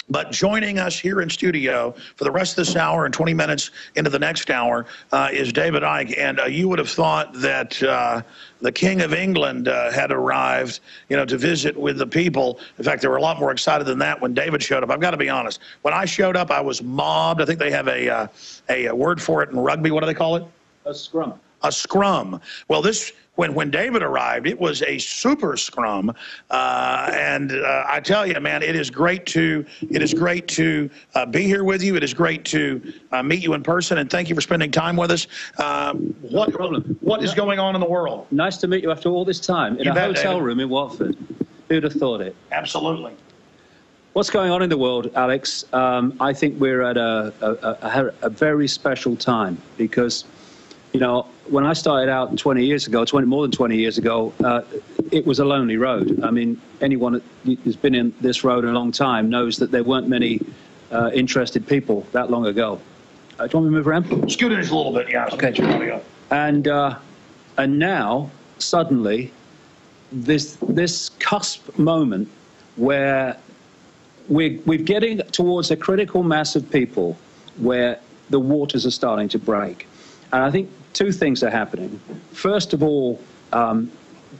But joining us here in studio for the rest of this hour and 20 minutes into the next hour is David Icke. And you would have thought that the King of England had arrived, you know, to visit with the people. In fact, they were a lot more excited than that when David showed up. I've got to be honest. When I showed up, I was mobbed. I think they have a word for it in rugby. What do they call it? A scrum. A scrum. Well, this... When David arrived, it was a super scrum, and I tell you, man, it is great to be here with you. It is great to meet you in person, and thank you for spending time with us. No problem. What is going on in the world? Nice to meet you after all this time in a hotel room in Watford. Who'd have thought it? Absolutely. What's going on in the world, Alex? I think we're at a very special time because, you know, when I started out 20 years ago, more than 20 years ago, it was a lonely road. I mean, anyone who's been in this road a long time knows that there weren't many interested people that long ago. Do you want me to move around? Scoot it a little bit, yeah. Okay. And now, suddenly, this cusp moment where we're getting towards a critical mass of people where the waters are starting to break. And I think two things are happening. First of all,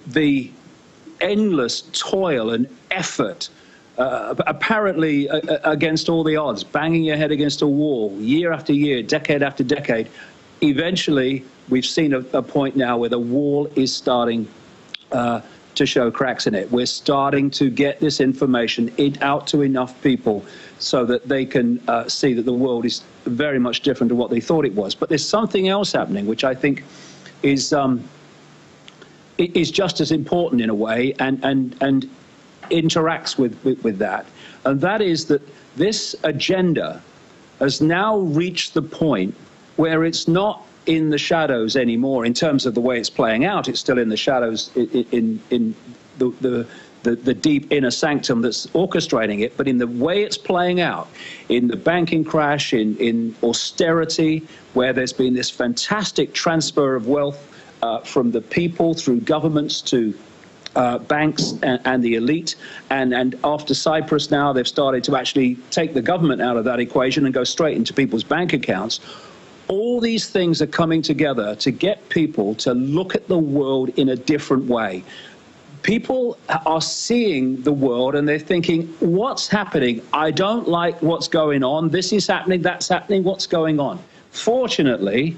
the endless toil and effort, apparently against all the odds, banging your head against a wall, year after year, decade after decade. Eventually, we've seen a point now where the wall is starting to show cracks in it. We're starting to get this information out to enough people so that they can see that the world is very much different to what they thought it was. But there's something else happening, which I think is just as important in a way and interacts with that. And that is that this agenda has now reached the point where it's not in the shadows anymore in terms of the way it's playing out. It's still in the shadows in the deep inner sanctum that's orchestrating it, but in the way it's playing out, in the banking crash, in austerity, where there's been this fantastic transfer of wealth from the people through governments to banks and the elite, and after Cyprus now they've started to actually take the government out of that equation and go straight into people's bank accounts. All these things are coming together to get people to look at the world in a different way. People are seeing the world and they're thinking, what's happening? I don't like what's going on. This is happening, that's happening, what's going on? Fortunately,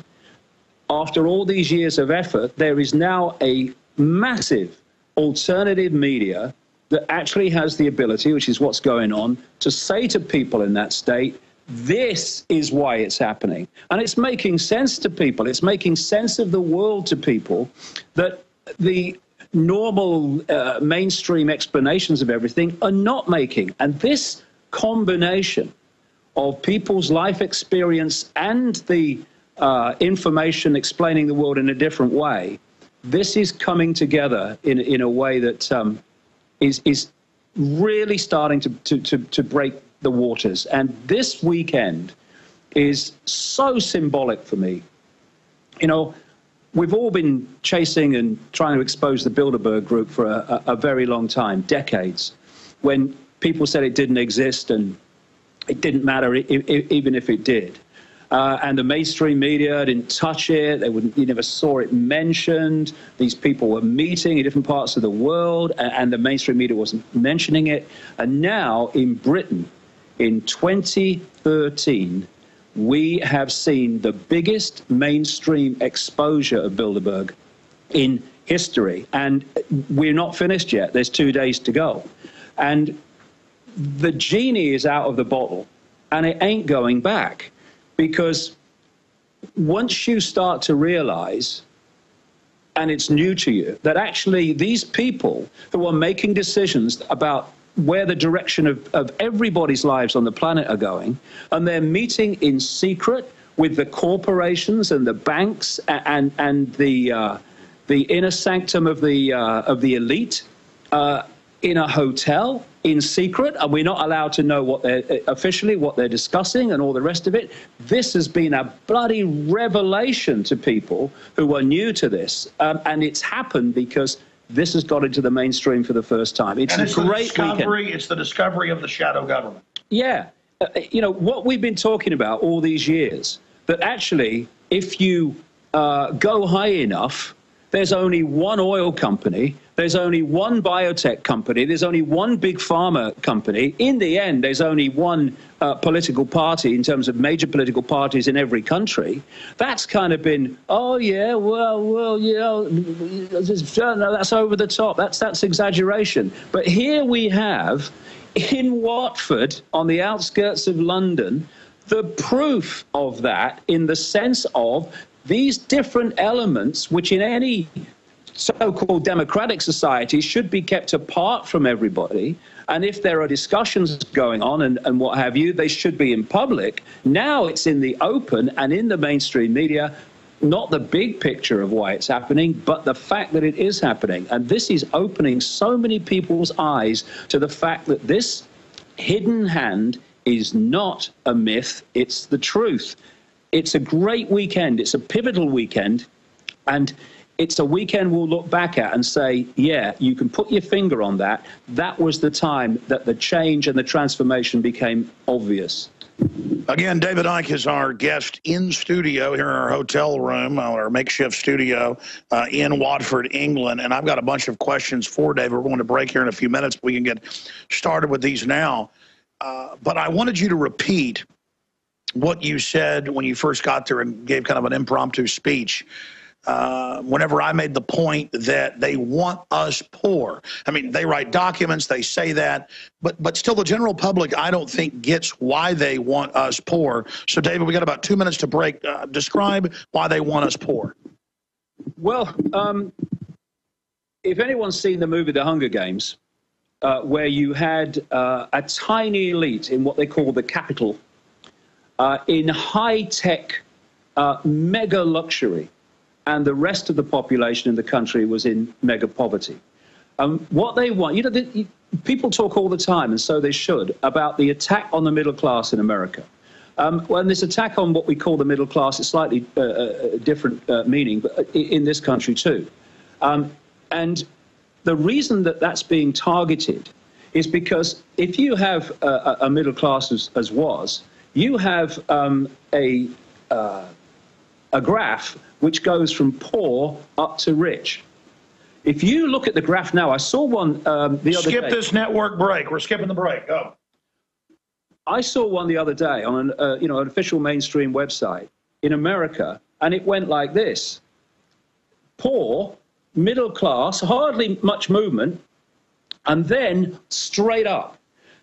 after all these years of effort, there is now a massive alternative media that actually has the ability, which is what's going on, to say to people in that state, this is why it's happening. And it's making sense to people. It's making sense of the world to people that the normal mainstream explanations of everything are not making. And this combination of people's life experience and the information explaining the world in a different way, this is coming together in a way that is really starting to break the waters. And this weekend is so symbolic for me. You know, we've all been chasing and trying to expose the Bilderberg group for a very long time, decades, when people said it didn't exist and it didn't matter even if it did. And the mainstream media didn't touch it. You never saw it mentioned. These people were meeting in different parts of the world, and the mainstream media wasn't mentioning it. And now in Britain, in 2013, we have seen the biggest mainstream exposure of Bilderberg in history. And we're not finished yet. There's 2 days to go. And the genie is out of the bottle, and it ain't going back. Because once you start to realize, and it's new to you, that actually these people who are making decisions about where the direction of everybody's lives on the planet are going, and they're meeting in secret with the corporations and the banks and the inner sanctum of the elite in a hotel in secret, and we're not allowed to know what officially what they're discussing and all the rest of it. This has been a bloody revelation to people who are new to this, and it's happened because this has got into the mainstream for the first time. It's a great weekend. It's the discovery of the shadow government. Yeah. You know, what we've been talking about all these years, that actually, if you go high enough, there's only one oil company, there's only one biotech company, there's only one big pharma company. In the end, there's only one political party in terms of major political parties in every country. That's kind of been, oh, yeah, well, yeah, no, that's over the top. That's exaggeration. But here we have, in Watford, on the outskirts of London, the proof of that in the sense of these different elements, which in any so-called democratic society should be kept apart from everybody. And if there are discussions going on and what have you, they should be in public. Now it's in the open and in the mainstream media, not the big picture of why it's happening, but the fact that it is happening. And this is opening so many people's eyes to the fact that this hidden hand is not a myth, it's the truth. It's a great weekend. It's a pivotal weekend. And it's a weekend we'll look back at and say, yeah, you can put your finger on that. That was the time that the change and the transformation became obvious. Again, David Icke is our guest in studio here in our hotel room, our makeshift studio in Watford, England. And I've got a bunch of questions for David. We're going to break here in a few minutes, but we can get started with these now. But I wanted you to repeat what you said when you first got there and gave kind of an impromptu speech. Whenever I made the point that they want us poor. I mean, they write documents, they say that, but still the general public, I don't think, gets why they want us poor. So, David, we got about 2 minutes to break. Describe why they want us poor. Well, if anyone's seen the movie The Hunger Games, where you had a tiny elite in what they call the capital, in high-tech, mega luxury, and the rest of the population in the country was in mega poverty. What they want, you know, people talk all the time, and so they should, about the attack on the middle class in America. When this attack on what we call the middle class, it's slightly different meaning, but in this country too. And the reason that that's being targeted is because if you have a middle class as was, you have a graph which goes from poor up to rich. If you look at the graph now, I saw one the other day. Skip this network break. We're skipping the break. Go. I saw one the other day on an official mainstream website in America, and it went like this: poor, middle class, hardly much movement, and then straight up.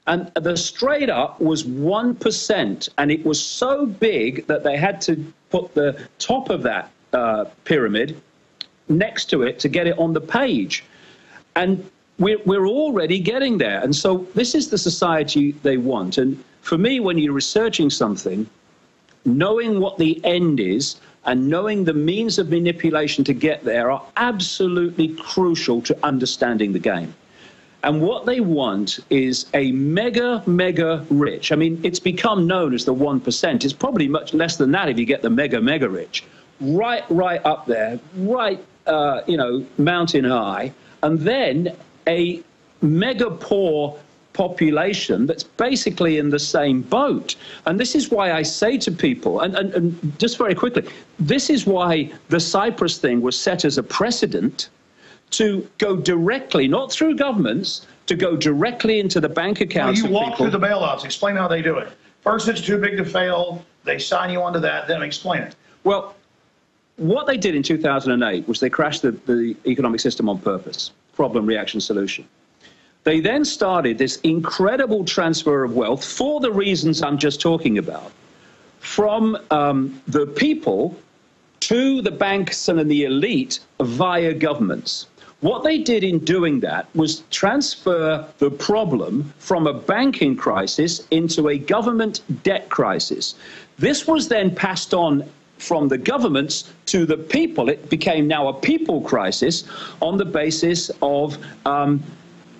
And the straight up was 1%, and it was so big that they had to put the top of that pyramid next to it to get it on the page. And we're already getting there. And so this is the society they want. And for me, when you're researching something, knowing what the end is and knowing the means of manipulation to get there are absolutely crucial to understanding the game. And what they want is a mega, mega rich. I mean, it's become known as the 1%. It's probably much less than that if you get the mega, mega rich. Right up there, right, mountain high. And then a mega poor population that's basically in the same boat. And this is why I say to people, and just very quickly, this is why the Cyprus thing was set as a precedent to go directly, not through governments, to go directly into the bank accounts of people. You walk through the bailouts. Explain how they do it. First, it's too big to fail. They sign you onto that. Then explain it. Well, what they did in 2008 was they crashed the economic system on purpose. Problem, reaction, solution. They then started this incredible transfer of wealth for the reasons I'm just talking about, from the people to the banks and the elite via governments. What they did in doing that was transfer the problem from a banking crisis into a government debt crisis. This was then passed on from the governments to the people. It became now a people crisis on the basis of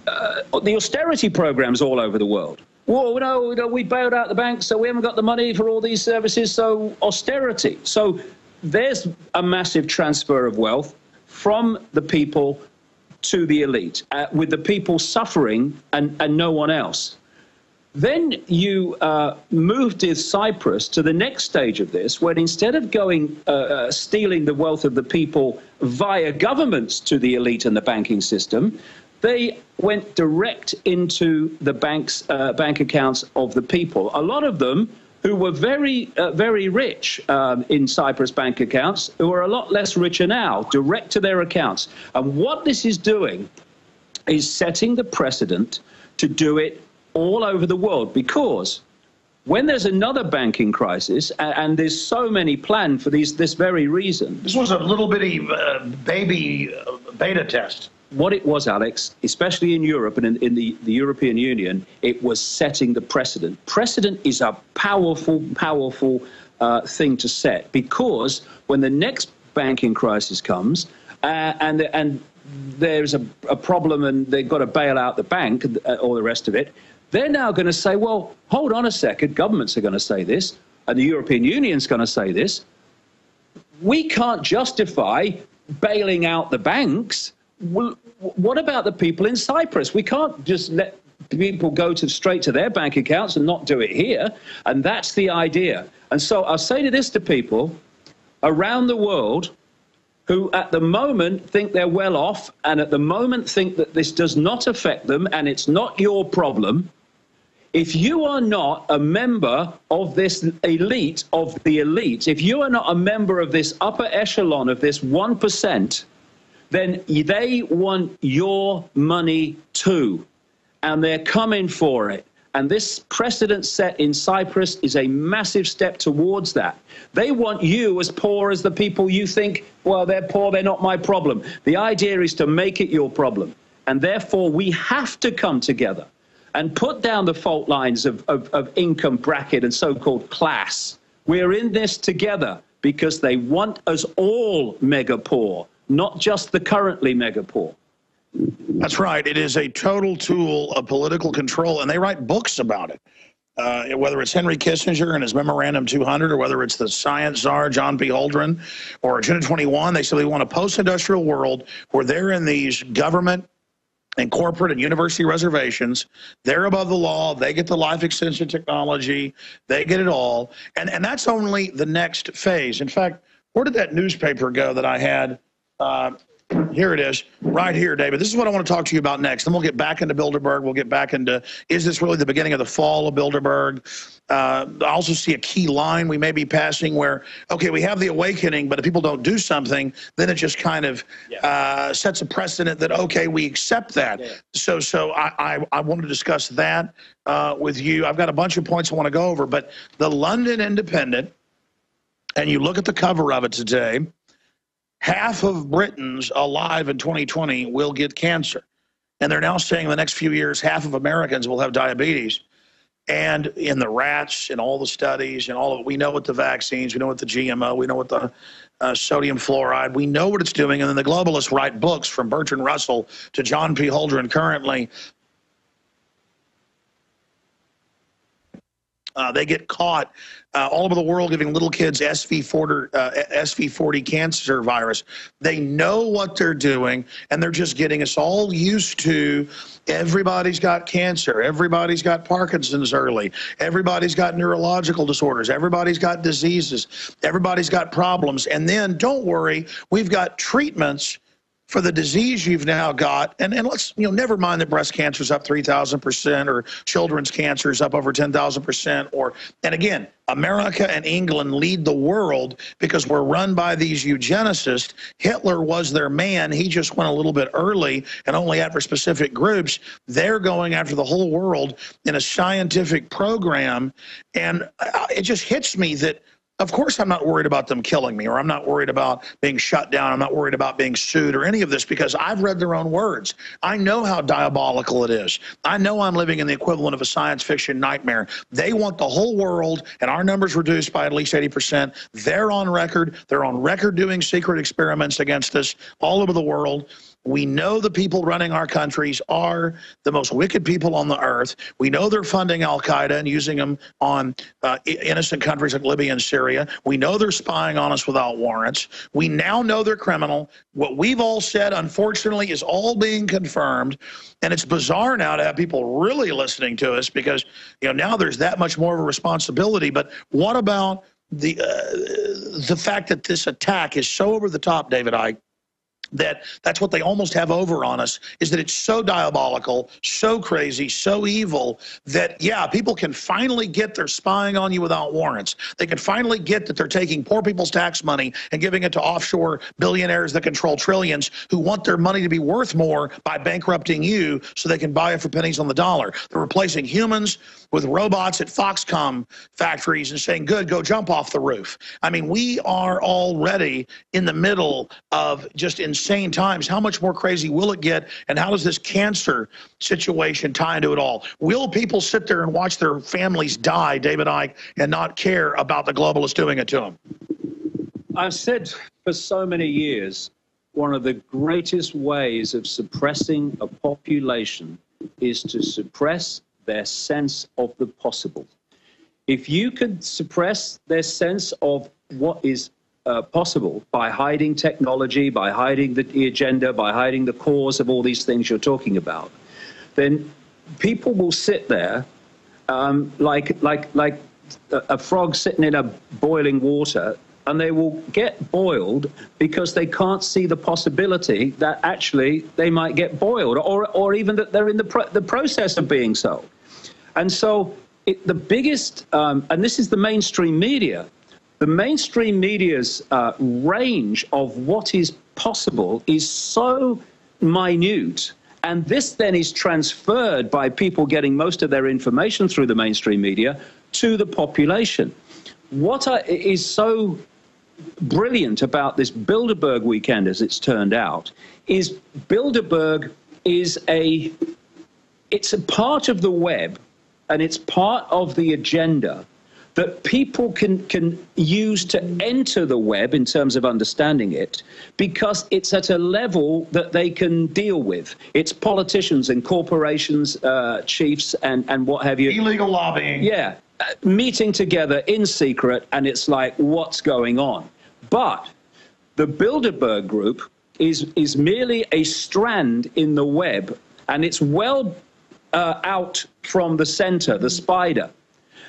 the austerity programs all over the world. Well, no, we bailed out the banks, so we haven't got the money for all these services, so austerity. So there's a massive transfer of wealth from the people to the elite, with the people suffering and no one else. Then you moved to Cyprus to the next stage of this, when instead of going stealing the wealth of the people via governments to the elite and the banking system, they went direct into the bank accounts of the people. A lot of them who were very rich in Cyprus bank accounts, who are a lot less richer now, direct to their accounts. And what this is doing is setting the precedent to do it all over the world, because when there's another banking crisis, and there's so many planned for this very reason. This was a little bitty baby beta test. What it was, Alex, especially in Europe and in the European Union, it was setting the precedent. Precedent is a powerful, powerful thing to set, because when the next banking crisis comes and there's a problem and they've got to bail out the bank or the rest of it, they're now going to say, well, hold on a second, governments are going to say this, and the European Union's going to say this. We can't justify bailing out the banks. Well, what about the people in Cyprus? We can't just let people go straight to their bank accounts and not do it here. And that's the idea. And so I'll say this to people around the world who at the moment think they're well off, and at the moment think that this does not affect them and it's not your problem. If you are not a member of this elite of the elite, if you are not a member of this upper echelon of this 1%, then they want your money too, and they're coming for it. And this precedent set in Cyprus is a massive step towards that. They want you as poor as the people you think, well, they're poor, they're not my problem. The idea is to make it your problem. And therefore, we have to come together and put down the fault lines of income bracket and so-called class. We're in this together because they want us all mega poor, not just the currently mega poor. That's right. It is a total tool of political control, and they write books about it. Whether it's Henry Kissinger and his Memorandum 200, or whether it's the science czar, John P. Holdren, or Agenda 21, they say they want a post-industrial world where they're in these government and corporate and university reservations. They're above the law. They get the life extension technology. They get it all. And that's only the next phase. In fact, where did that newspaper go that I had? Here it is, right here, David. This is what I want to talk to you about next. Then we'll get back into Bilderberg. We'll get back into, is this really the beginning of the fall of Bilderberg? I also see a key line we may be passing where, okay, we have the awakening, but if people don't do something, then it just kind of sets a precedent that, okay, we accept that. Yeah. So I want to discuss that with you. I've got a bunch of points I want to go over, but the London Independent, and you look at the cover of it today, half of Britons alive in 2020 will get cancer. And they're now saying in the next few years, half of Americans will have diabetes. And in the rats and all the studies and all of it, we know what the vaccines, we know what the GMO, we know what the sodium fluoride, we know what it's doing. And then the globalists write books from Bertrand Russell to John P. Holdren currently. They get caught all over the world giving little kids SV40 cancer virus. They know what they're doing, and they're just getting us all used to everybody's got cancer, everybody's got Parkinson's early, everybody's got neurological disorders, everybody's got diseases, everybody's got problems. And then, don't worry, we've got treatments for the disease you've now got, and let's, never mind that breast cancer is up 3,000%, or children's cancer is up over 10,000%, and again, America and England lead the world because we're run by these eugenicists. Hitler was their man. He just went a little bit early and only after specific groups. They're going after the whole world in a scientific program, and it just hits me that, of course, I'm not worried about them killing me, or I'm not worried about being shut down. I'm not worried about being sued or any of this, because I've read their own words. I know how diabolical it is. I know I'm living in the equivalent of a science fiction nightmare. They want the whole world and our numbers reduced by at least 80%. They're on record. They're on record doing secret experiments against us all over the world. We know the people running our countries are the most wicked people on the earth. We know they're funding al-Qaeda and using them on innocent countries like Libya and Syria. We know they're spying on us without warrants. We now know they're criminal. What we've all said, unfortunately, is all being confirmed. And it's bizarre now to have people really listening to us because, you know, now there's that much more of a responsibility. But what about the fact that this attack is so over the top, David Icke, that's what they almost have over on us, is that it's so diabolical, so crazy, so evil that, yeah, people can finally get they're spying on you without warrants. They can finally get that they're taking poor people's tax money and giving it to offshore billionaires that control trillions who want their money to be worth more by bankrupting you so they can buy it for pennies on the dollar. They're replacing humans with robots at Foxconn factories and saying, good, go jump off the roof. I mean, we are already in the middle of just insane times. How much more crazy will it get? And how does this cancer situation tie into it all? Will people sit there and watch their families die, David Icke, and not care about the globalists doing it to them? I've said for so many years, one of the greatest ways of suppressing a population is to suppress their sense of the possible. If you could suppress their sense of what is possible by hiding technology, by hiding the agenda, by hiding the cause of all these things you're talking about, then people will sit there like a frog sitting in a boiling water, and they will get boiled because they can't see the possibility that actually they might get boiled, or even that they're in the process of being so. And so the biggest, and this is the mainstream media, the mainstream media's range of what is possible is so minute, and this then is transferred by people getting most of their information through the mainstream media to the population. What is so brilliant about this Bilderberg weekend, as it's turned out, is Bilderberg is it's a part of the web, and it's part of the agenda that people can use to enter the web in terms of understanding it, because it's at a level that they can deal with. It's politicians and corporations, chiefs and what have you. Illegal lobbying. Yeah, meeting together in secret, and it's like, what's going on? But the Bilderberg group is merely a strand in the web, and it's well out from the center, the spider.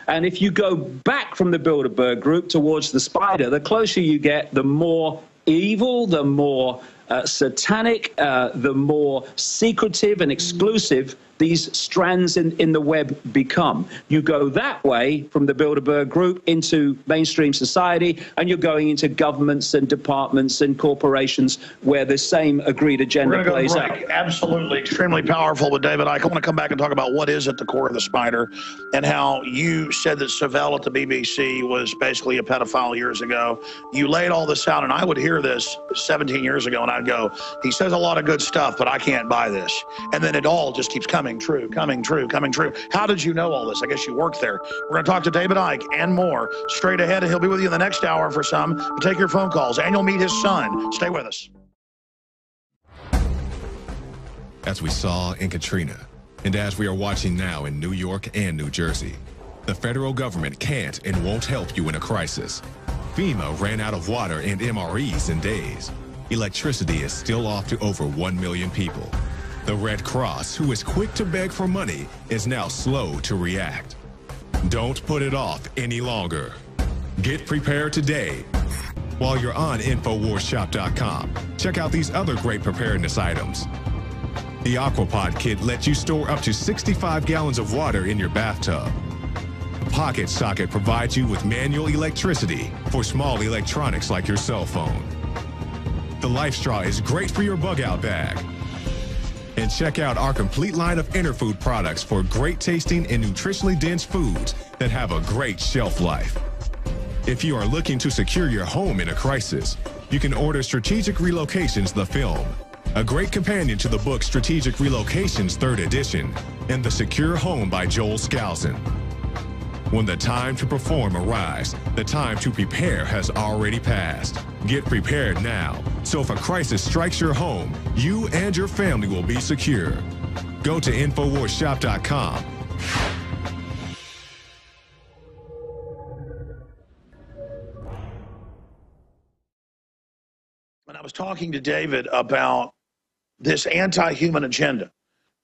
And if you go back from the Bilderberg group towards the spider, the closer you get, the more evil, the more satanic, the more secretive and exclusive these strands in the web become. You go that way from the Bilderberg group into mainstream society, and you're going into governments and departments and corporations where the same agreed agenda plays out. Absolutely, extremely powerful with David Icke. I want to come back and talk about what is at the core of the spider, and how you said that Savelle at the BBC was basically a pedophile years ago. You laid all this out, and I would hear this 17 years ago, and I'd go, he says a lot of good stuff, but I can't buy this. And then it all just keeps coming true, coming true, coming true. How did you know all this? I guess you worked there. We're going to talk to David Icke and more straight ahead, and he'll be with you in the next hour for some. We'll take your phone calls, and you'll meet his son. Stay with us. As we saw in Katrina, and as we are watching now in New York and New Jersey, the federal government can't and won't help you in a crisis. FEMA ran out of water and MREs in days. Electricity is still off to over 1 million people. The Red Cross, who is quick to beg for money, is now slow to react. Don't put it off any longer. Get prepared today. While you're on InfoWarsShop.com, check out these other great preparedness items. The Aquapod kit lets you store up to 65 gallons of water in your bathtub. The Pocket Socket provides you with manual electricity for small electronics like your cell phone. The Life Straw is great for your bug-out bag. And check out our complete line of Interfood products for great tasting and nutritionally dense foods that have a great shelf life. If you are looking to secure your home in a crisis, you can order Strategic Relocations, the film, a great companion to the book Strategic Relocations 3rd edition, and The Secure Home by Joel Skousen. When the time to perform arrives, the time to prepare has already passed. Get prepared now, so if a crisis strikes your home, you and your family will be secure. Go to InfoWarsShop.com. When I was talking to David about this anti-human agenda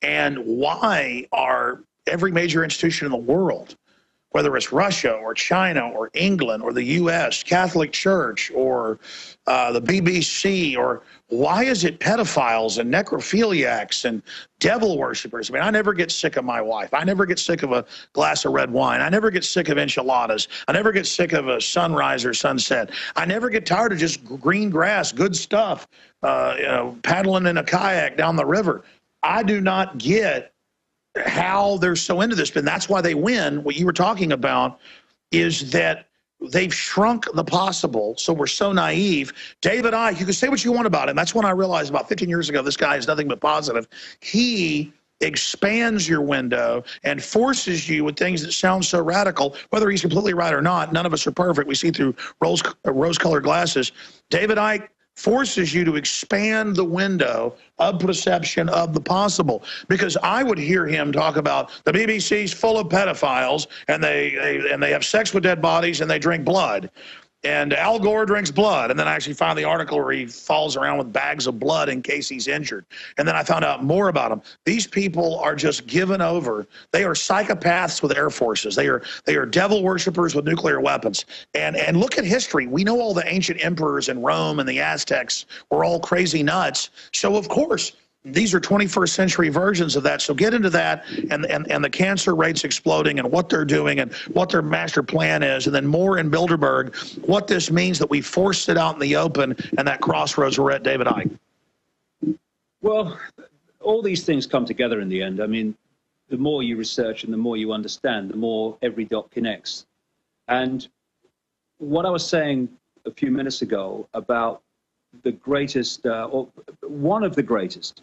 and why are every major institution in the world, whether it's Russia or China or England or the U.S., Catholic Church or the BBC, or why is it pedophiles and necrophiliacs and devil worshippers? I mean, I never get sick of my wife. I never get sick of a glass of red wine. I never get sick of enchiladas. I never get sick of a sunrise or sunset. I never get tired of just green grass, good stuff, you know, paddling in a kayak down the river. I do not get how they're so into this, but that's why they win. What you were talking about is that they've shrunk the possible, so we're so naive. David Icke, you can say what you want about him. That's when I realized about 15 years ago, this guy is nothing but positive. He expands your window and forces you with things that sound so radical, whether he's completely right or not. None of us are perfect. We see through rose-colored glasses. David Icke forces you to expand the window of perception of the possible. Because I would hear him talk about the BBC's full of pedophiles and they have sex with dead bodies and they drink blood. And Al Gore drinks blood. And then I actually found the article where he falls around with bags of blood in case he's injured. And then I found out more about him. These people are just given over. They are psychopaths with air forces. They are devil worshippers with nuclear weapons. And look at history. We know all the ancient emperors in Rome and the Aztecs were all crazy nuts. So, of course, these are 21st century versions of that. So get into that and the cancer rates exploding and what they're doing and what their master plan is. And then more in Bilderberg, what this means that we forced it out in the open and that crossroads we're at, David Icke. Well, all these things come together in the end. I mean, the more you research and the more you understand, the more every dot connects. And what I was saying a few minutes ago about the greatest, or one of the greatest,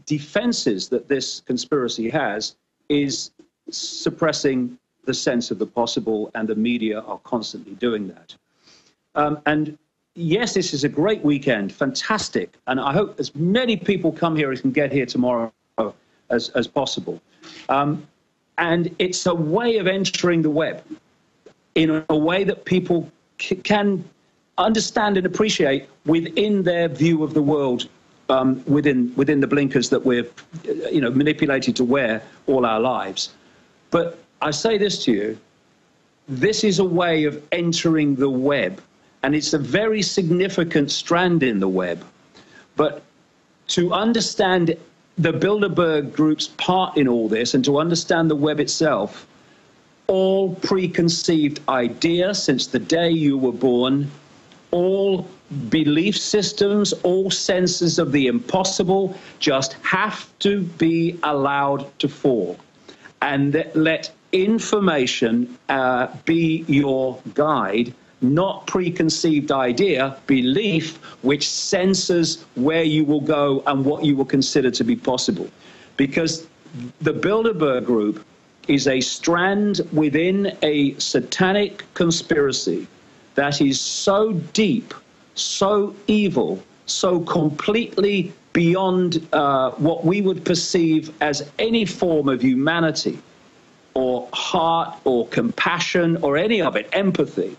defenses that this conspiracy has is suppressing the sense of the possible, and the media are constantly doing that. And yes, this is a great weekend, fantastic, and I hope as many people come here as can get here tomorrow as possible. And it's a way of entering the web in a way that people can understand and appreciate within their view of the world, within the blinkers that we're manipulated to wear all our lives. But I say this to you, this is a way of entering the web, and it's a very significant strand in the web. But to understand the Bilderberg group's part in all this and to understand the web itself, all preconceived ideas since the day you were born, all belief systems, all senses of the impossible just have to be allowed to fall. And let information be your guide, not preconceived idea, belief, which censors where you will go and what you will consider to be possible. Because the Bilderberg group is a strand within a satanic conspiracy that is so deep, so evil, so completely beyond what we would perceive as any form of humanity or heart or compassion or any of it, empathy,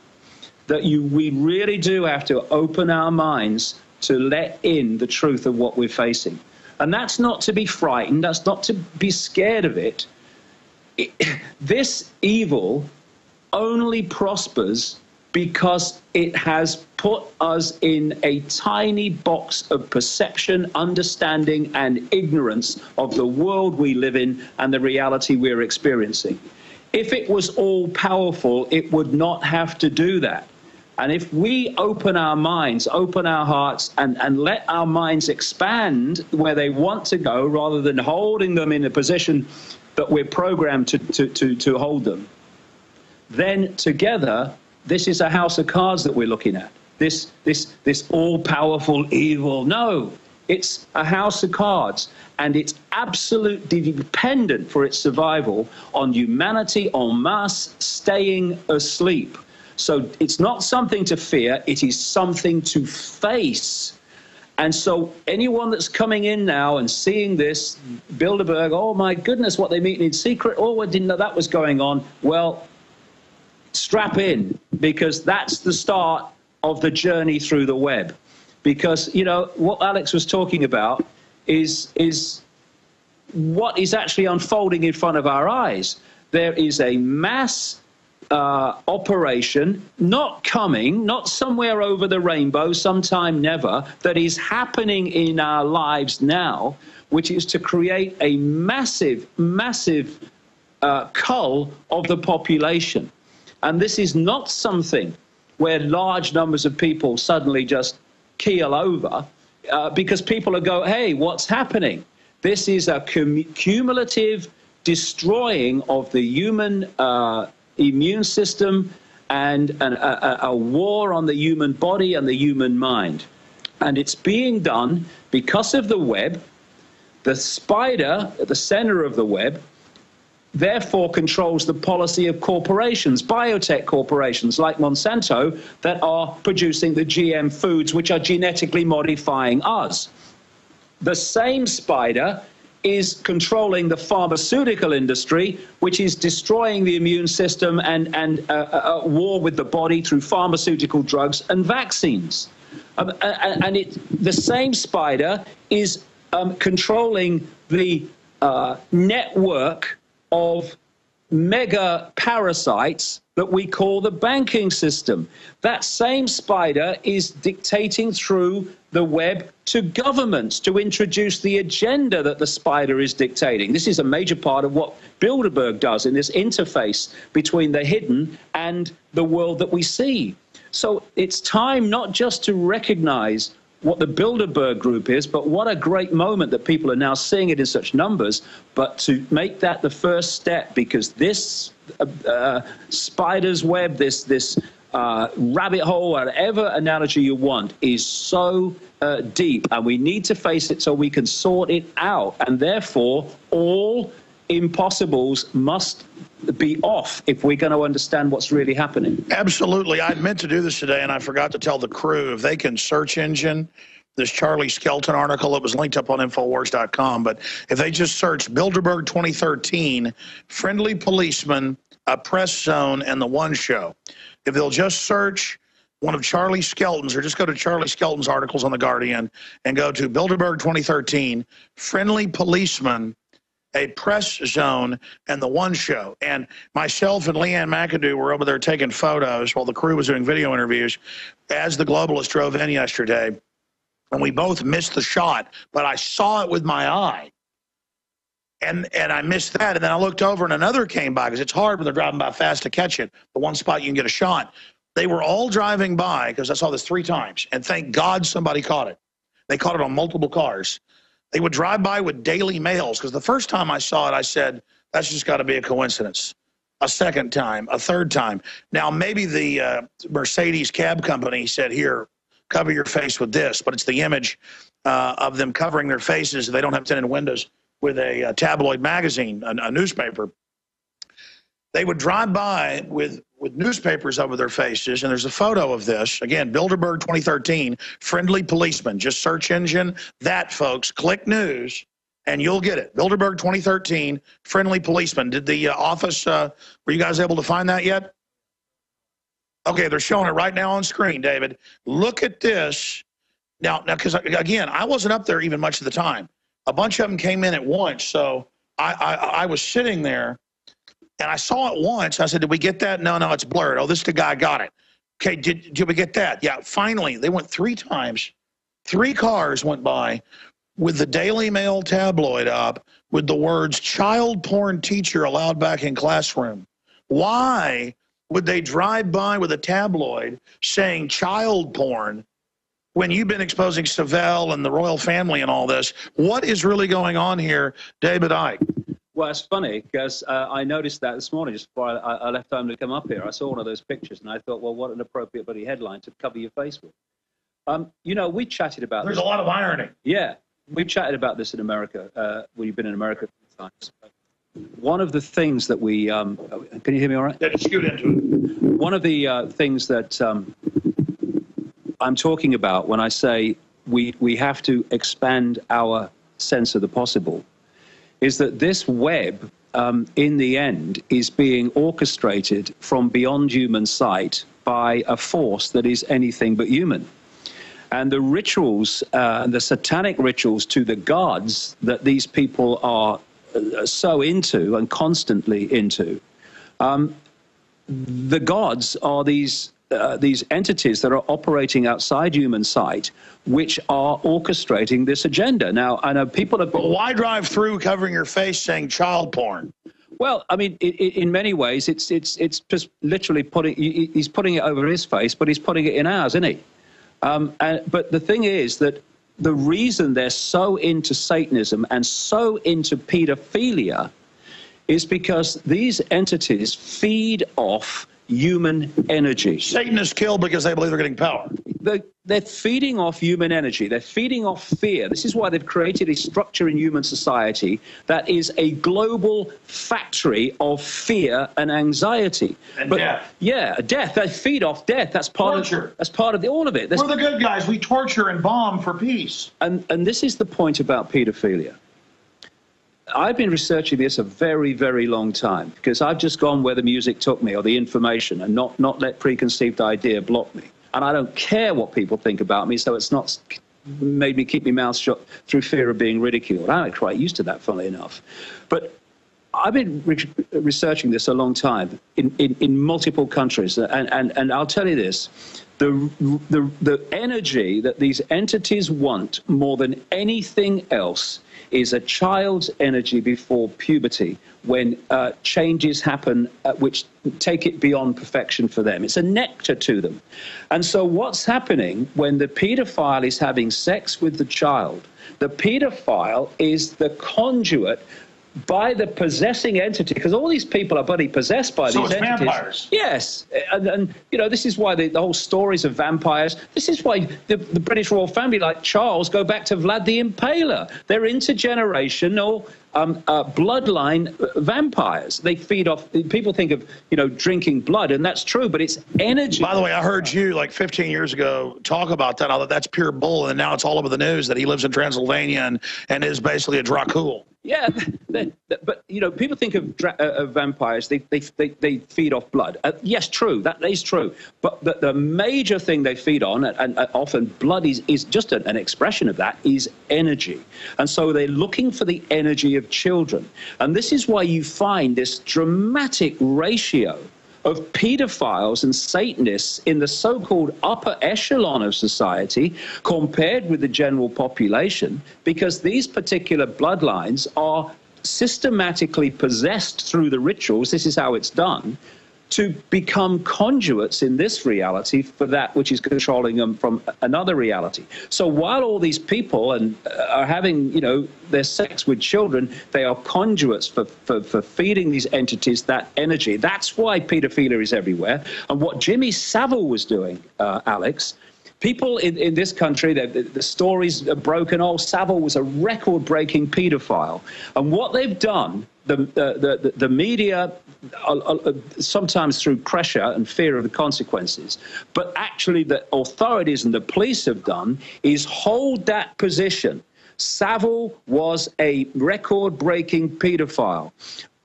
that we really do have to open our minds to let in the truth of what we're facing. And that's not to be frightened, that's not to be scared of it. This evil only prospers because it has put us in a tiny box of perception, understanding, and ignorance of the world we live in and the reality we're experiencing. If it was all-powerful, it would not have to do that. And if we open our minds, open our hearts, and let our minds expand where they want to go, rather than holding them in a position that we're programmed to hold them, then together, this is a house of cards that we're looking at. This all-powerful evil. No, It's a house of cards, and it's absolutely dependent for its survival on humanity en masse staying asleep. So it's not something to fear, it is something to face. And so anyone that's coming in now and seeing this, Bilderberg, oh my goodness, what they meet in secret, oh, I didn't know that was going on. Well, strap in, because that's the start of the journey through the web. Because, you know, what Alex was talking about is what is actually unfolding in front of our eyes. There is a mass operation, not somewhere over the rainbow, sometime never, that is happening in our lives now, which is to create a massive cull of the population. And this is not something where large numbers of people suddenly just keel over, because people are going, hey, what's happening? This is a cumulative destroying of the human immune system and a war on the human body and the human mind. And it's being done because of the web. The spider at the center of the web therefore controls the policy of corporations, biotech corporations like Monsanto, that are producing the GM foods which are genetically modifying us. The same spider is controlling the pharmaceutical industry, which is destroying the immune system and a war with the body through pharmaceutical drugs and vaccines. The same spider is controlling the network of mega parasites that we call the banking system. That same spider is dictating through the web to governments to introduce the agenda that the spider is dictating. This is a major part of what Bilderberg does in this interface between the hidden and the world that we see. So it's time not just to recognize what the Bilderberg group is, but what a great moment that people are now seeing it in such numbers, but to make that the first step, because this spider's web, this rabbit hole, whatever analogy you want, is so deep, and we need to face it so we can sort it out, and therefore all impossibles must be off if we're going to understand what's really happening. Absolutely. I meant to do this today, and I forgot to tell the crew, if they can search engine this Charlie Skelton article, it was linked up on Infowars.com, but if they just search Bilderberg 2013, Friendly Policeman, a Press Zone, and The One Show, if they'll just search one of Charlie Skelton's, or just go to Charlie Skelton's articles on The Guardian and go to Bilderberg 2013, Friendly Policeman, a Press Zone, and The One Show. And myself and Leanne McAdoo were over there taking photos while the crew was doing video interviews as the globalists drove in yesterday. And we both missed the shot, but I saw it with my eye. And I missed that. And then I looked over and another came by, because it's hard when they're driving by fast to catch it. The one spot you can get a shot. They were all driving by, because I saw this 3 times, and thank God somebody caught it. They caught it on multiple cars. They would drive by with Daily Mails, because the first time I saw it, I said, that's just got to be a coincidence. A second time, a third time. Now, maybe the Mercedes cab company said, here, cover your face with this, but it's the image of them covering their faces. They don't have tinted windows, with a tabloid magazine, a newspaper. They would drive by with newspapers over their faces, and there's a photo of this. Again, Bilderberg 2013, Friendly Policeman. Just search engine that, folks. Click news, and you'll get it. Bilderberg 2013, Friendly Policeman. Did the office, were you guys able to find that yet? Okay, they're showing it right now on screen, David. Look at this. Now, because, again, I wasn't up there even much of the time. A bunch of them came in at once, so I was sitting there, and I saw it once. I said, did we get that? No, it's blurred. Oh, this the guy got it. Okay, did we get that? Yeah, finally, they went 3 times. 3 cars went by with the Daily Mail tabloid up with the words, child porn teacher allowed back in classroom. Why would they drive by with a tabloid saying child porn when you've been exposing Savelle and the royal family and all this? What is really going on here, David Icke? Well, it's funny, because I noticed that this morning just before I left home to come up here. I saw one of those pictures, and I thought, well, what an appropriate bloody headline to cover your face with. You know, we chatted about There's this. a lot of irony. Yeah, we've chatted about this in America. We've been in America a few times. One of the things that we, can you hear me all right? Yeah, just scoot into it. One of the things that I'm talking about when I say we have to expand our sense of the possible is that this web, in the end, is being orchestrated from beyond human sight by a force that is anything but human. And the rituals, the satanic rituals to the gods that these people are so into and constantly into, the gods are these entities that are operating outside human sight, which are orchestrating this agenda. Now, I know people have... But why drive through covering your face saying child porn? Well, I mean, in many ways, it's just literally he's putting it over his face, but he's putting it in ours, isn't he? But the thing is that the reason they're so into Satanism and so into pedophilia is because these entities feed off human energy. Satanists kill because they believe they're getting power. They're feeding off human energy. They're feeding off fear. This is why they've created a structure in human society that is a global factory of fear and anxiety. And death. Yeah, death. They feed off death. That's part Torture. of. That's part of all of it. We're the good guys. We torture and bomb for peace. And this is the point about pedophilia. I've been researching this a very, very long time because I've just gone where the music took me or the information and not let preconceived idea block me. And I don't care what people think about me, so it's not made me keep my mouth shut through fear of being ridiculed. I'm quite used to that, funnily enough. But I've been researching this a long time in multiple countries, and I'll tell you this. The energy that these entities want more than anything else is a child's energy before puberty, when changes happen which take it beyond perfection for them. It's a nectar to them. And so what's happening when the pedophile is having sex with the child? The pedophile is the conduit by the possessing entity, because all these people are bloody possessed by these entities. Vampires. Yes, and you know, this is why the whole stories of vampires, this is why the British royal family, like Charles, go back to Vlad the Impaler. They're intergenerational bloodline vampires. They feed off, people think of, you know, drinking blood, and that's true, but it's energy. By the way, I heard you like 15 years ago talk about that, although that's pure bull, and now it's all over the news that he lives in Transylvania and is basically a Dracul. Yeah, but you know, people think of vampires. They feed off blood. Yes, true. That is true. But the major thing they feed on, and often blood is just an expression of that, is energy. And so they're looking for the energy of children. And this is why you find this dramatic ratio of pedophiles and Satanists in the so-called upper echelon of society compared with the general population, because these particular bloodlines are systematically possessed through the rituals. This is how it's done, to become conduits in this reality for that which is controlling them from another reality. So while all these people are having, you know, their sex with children, they are conduits for feeding these entities that energy. That's why pedophilia is everywhere. And what Jimmy Savile was doing, Alex, people in this country, the stories are broken. Oh, Savile was a record-breaking pedophile. And what they've done, the media, sometimes through pressure and fear of the consequences, but actually the authorities and the police have done, is hold that position. Savile was a record-breaking pedophile.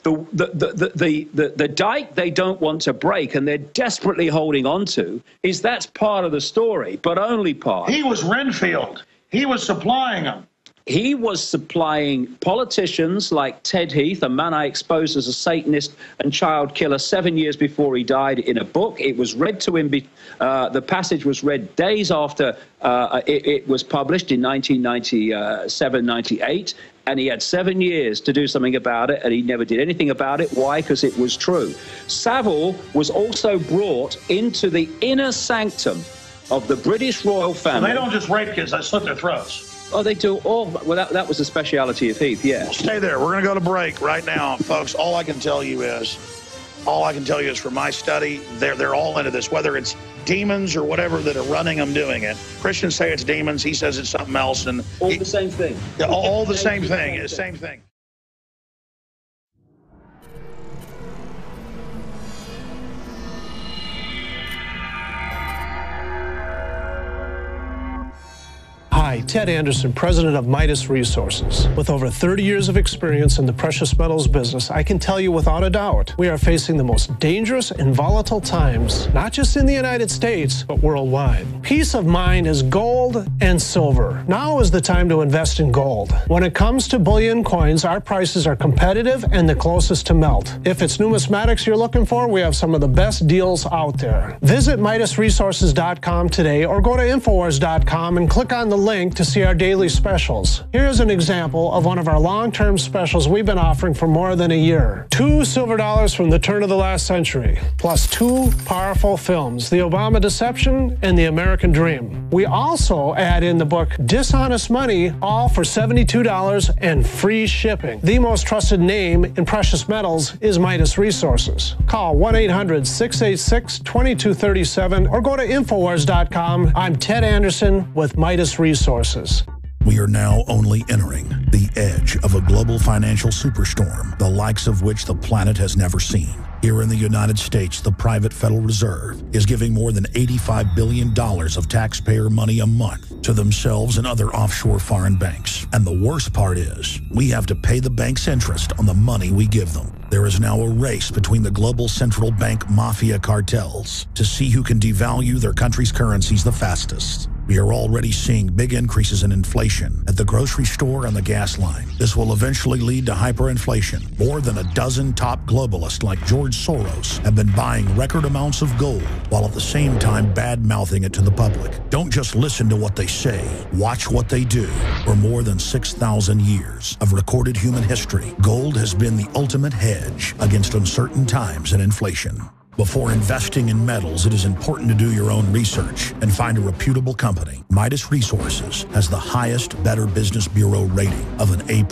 The dike they don't want to break, and they're desperately holding on to, is that's part of the story, but only part. He was Renfield. He was supplying them. He was supplying politicians like Ted Heath, a man I exposed as a Satanist and child killer 7 years before he died, in a book. It was read to him, the passage was read days after it was published in 1997-98, and he had 7 years to do something about it, and he never did anything about it. Why? Because it was true. Savile was also brought into the inner sanctum of the British royal family. So they don't just rape kids, they slit their throats. Oh, they do all. Well, that was the speciality of Heath, yeah. Well, stay there. We're going to go to break right now, folks. All I can tell you is from my study, they're all into this, whether it's demons or whatever that are running them doing it. Christians say it's demons. He says it's something else. And all the same thing. All the same thing. It's the same thing. Hi, Ted Anderson, president of Midas Resources. With over 30 years of experience in the precious metals business, I can tell you without a doubt, we are facing the most dangerous and volatile times, not just in the United States, but worldwide. Peace of mind is gold and silver. Now is the time to invest in gold. When it comes to bullion coins, our prices are competitive and the closest to melt. If it's numismatics you're looking for, we have some of the best deals out there. Visit MidasResources.com today or go to Infowars.com and click on the link to see our daily specials. Here's an example of one of our long-term specials we've been offering for more than a year. 2 silver dollars from the turn of the last century, plus 2 powerful films, The Obama Deception and The American Dream. We also add in the book Dishonest Money, all for $72 and free shipping. The most trusted name in precious metals is Midas Resources. Call 1-800-686-2237 or go to Infowars.com. I'm Ted Anderson with Midas Resources. We are now only entering the edge of a global financial superstorm, the likes of which the planet has never seen. Here in the United States, the private Federal Reserve is giving more than $85 billion of taxpayer money a month to themselves and other offshore foreign banks. And the worst part is, we have to pay the bank's interest on the money we give them. There is now a race between the global central bank mafia cartels to see who can devalue their country's currencies the fastest. We are already seeing big increases in inflation at the grocery store and the gas line. This will eventually lead to hyperinflation. More than a dozen top globalists like George Soros have been buying record amounts of gold while at the same time bad-mouthing it to the public. Don't just listen to what they say. Watch what they do. For more than 6,000 years of recorded human history, gold has been the ultimate hedge against uncertain times and inflation. Before investing in metals, it is important to do your own research and find a reputable company. Midas Resources has the highest Better Business Bureau rating of an A+.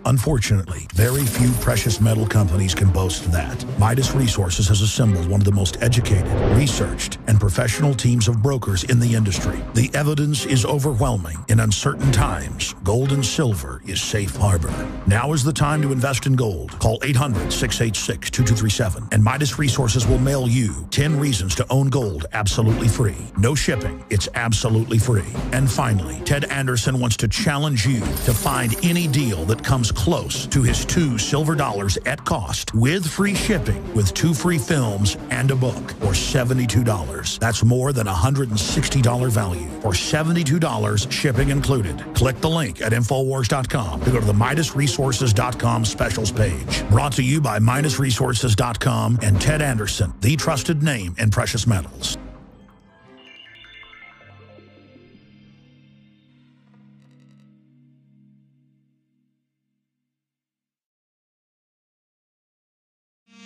Unfortunately, very few precious metal companies can boast that. Midas Resources has assembled one of the most educated, researched, and professional teams of brokers in the industry. The evidence is overwhelming. In uncertain times, gold and silver is safe harbor. Now is the time to invest in gold. Call 800-686-2237 and Midas Resources will mail you 10 reasons to own gold absolutely free. No shipping. It's absolutely free. And finally, Ted Anderson wants to challenge you to find any deal that comes close to his 2 silver dollars at cost with free shipping with 2 free films and a book for $72. That's more than $160 value for $72 shipping included. Click the link at Infowars.com to go to the MidasResources.com specials page. Brought to you by MidasResources.com and Ted Anderson, the trusted name in precious metals.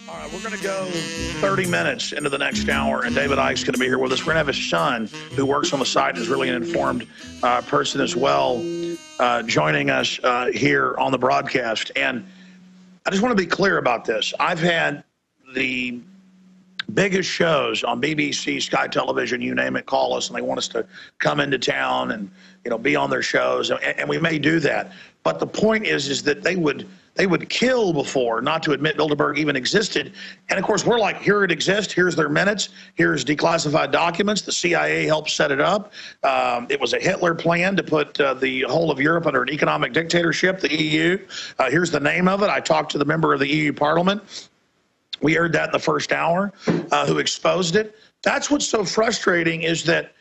All right, we're going to go 30 minutes into the next hour, and David Icke's going to be here with us. We're going to have his son, who works on the site and is really an informed person as well, joining us here on the broadcast. And I just want to be clear about this. I've had the biggest shows on BBC, Sky Television, you name it, call us, and they want us to come into town and, you know, be on their shows, and we may do that. But the point is that they would kill before not to admit Bilderberg even existed. And of course, we're like, here it exists, here's their minutes, here's declassified documents, the CIA helped set it up. It was a Hitler plan to put the whole of Europe under an economic dictatorship, the EU. Here's the name of it. I talked to the member of the EU Parliament. We heard that in the first hour, who exposed it. That's what's so frustrating, is that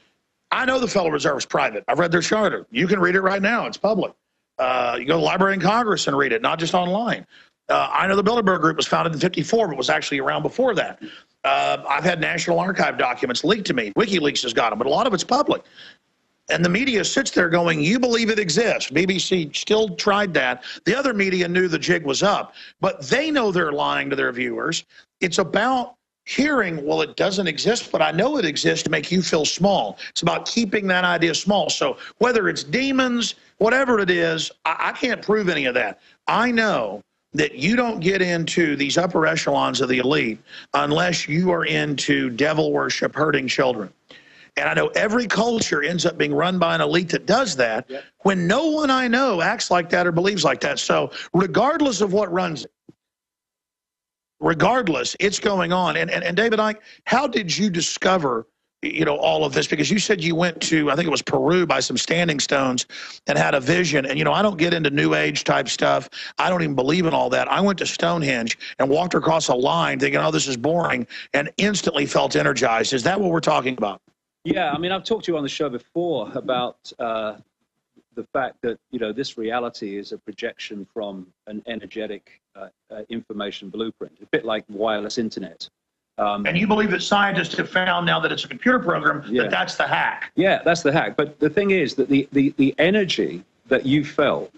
I know the Federal Reserve is private. I've read their charter. You can read it right now. It's public. You go to the Library in Congress and read it, not just online. I know the Bilderberg Group was founded in '54, but was actually around before that. I've had National Archive documents leaked to me. WikiLeaks has got them, but a lot of it's public. And the media sits there going, you believe it exists. BBC still tried that. The other media knew the jig was up, but they know they're lying to their viewers. It's about hearing, well, it doesn't exist, but I know it exists, to make you feel small. It's about keeping that idea small. So whether it's demons, whatever it is, I can't prove any of that. I know that you don't get into these upper echelons of the elite unless you are into devil worship, hurting children. And I know every culture ends up being run by an elite that does that when no one I know acts like that or believes like that. So regardless of what runs it, regardless, it's going on. And David Icke, how did you discover, you know, all of this? Because you said you went to, I think it was Peru, by some standing stones and had a vision. And, you know, I don't get into New Age type stuff. I don't even believe in all that. I went to Stonehenge and walked across a line thinking, oh, this is boring, and instantly felt energized. Is that what we're talking about? Yeah, I mean, I've talked to you on the show before about the fact that, you know, this reality is a projection from an energetic information blueprint, a bit like wireless internet. And you believe that scientists have found now that it's a computer program, that that's the hack? Yeah, that's the hack. But the thing is that the energy that you felt,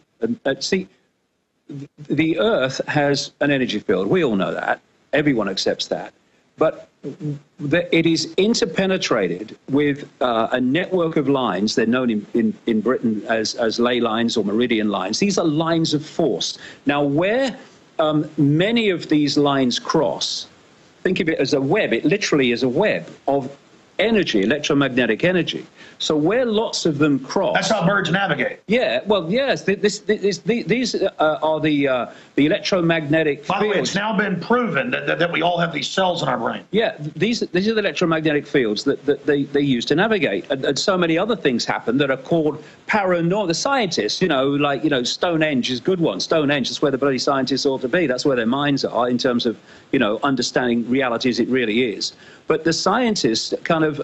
see, the Earth has an energy field. We all know that. Everyone accepts that. But it is interpenetrated with a network of lines. They're known in Britain as ley lines or meridian lines. These are lines of force. Now, where many of these lines cross, think of it as a web. It literally is a web of energy, electromagnetic energy. So where lots of them cross... That's how birds navigate. Yeah, well, yes, these are the electromagnetic fields. By the way, it's now been proven that we all have these cells in our brain. Yeah, these are the electromagnetic fields that they use to navigate. And so many other things happen that are called paranormal. The scientists, you know, like, you know, Stonehenge is a good one. Stonehenge is where the bloody scientists ought to be. That's where their minds are in terms of, you know, understanding reality as it really is. But the scientists kind of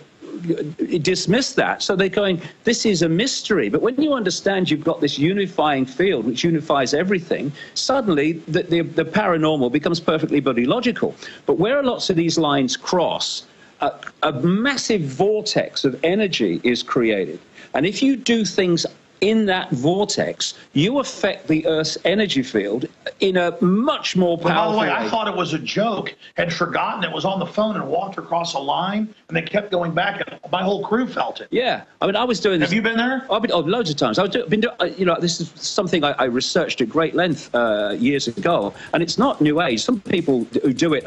dismiss that. So they're going, this is a mystery. But when you understand you've got this unifying field which unifies everything, suddenly the paranormal becomes perfectly bloody logical. But where lots of these lines cross, a massive vortex of energy is created. And if you do things in that vortex, you affect the Earth's energy field in a much more powerful way. By the way, I thought it was a joke, had forgotten it, was on the phone and walked across a line, and they kept going back, and my whole crew felt it. Yeah, I mean, I was doing this. Have you been there? I've been loads of times. You know, this is something I researched at great length years ago, and it's not New Age. Some people who do it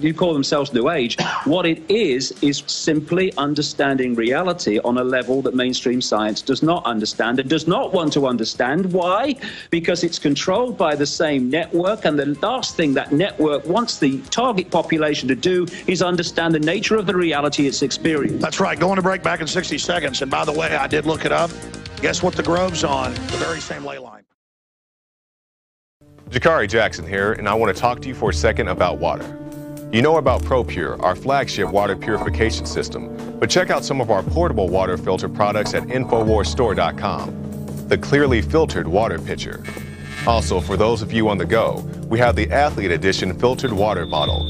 you call themselves New Age. What it is simply understanding reality on a level that mainstream science does not understand and does not want to understand. Why? Because it's controlled by the same network, and the last thing that network wants the target population to do is understand the nature of the reality it's experiencing. That's right. Going to break back in 60 seconds. And by the way, I did look it up. Guess what the grove's on? The very same ley line. Jakari Jackson here, and I want to talk to you for a second about water. You know about ProPure, our flagship water purification system, but check out some of our portable water filter products at InfoWarsStore.com. The clearly filtered water pitcher. Also, for those of you on the go, we have the Athlete Edition filtered water bottle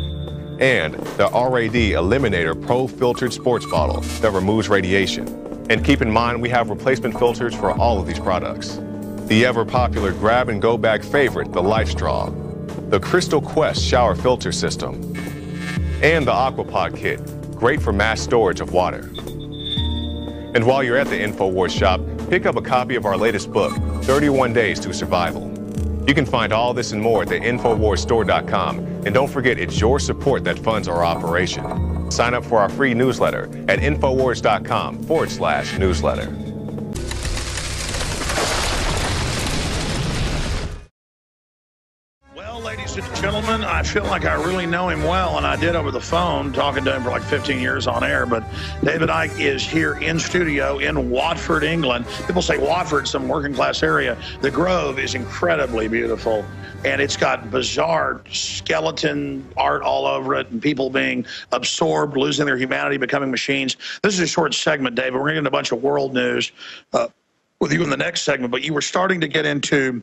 and the RAD Eliminator Pro filtered sports bottle that removes radiation. And keep in mind, we have replacement filters for all of these products. The ever-popular grab-and-go bag favorite, the Life Straw, the Crystal Quest shower filter system, and the Aquapod kit, great for mass storage of water. And while you're at the InfoWars shop, pick up a copy of our latest book, 31 Days to Survival. You can find all this and more at the InfoWarsStore.com, and don't forget it's your support that funds our operation. Sign up for our free newsletter at InfoWars.com/newsletter. Ladies and gentlemen, I feel like I really know him well, and I did over the phone, talking to him for like 15 years on air. But David Icke is here in studio in Watford, England. People say Watford, some working class area. The Grove is incredibly beautiful, and it's got bizarre skeleton art all over it, and people being absorbed, losing their humanity, becoming machines. This is a short segment, David. We're going to get a bunch of world news with you in the next segment, but you were starting to get into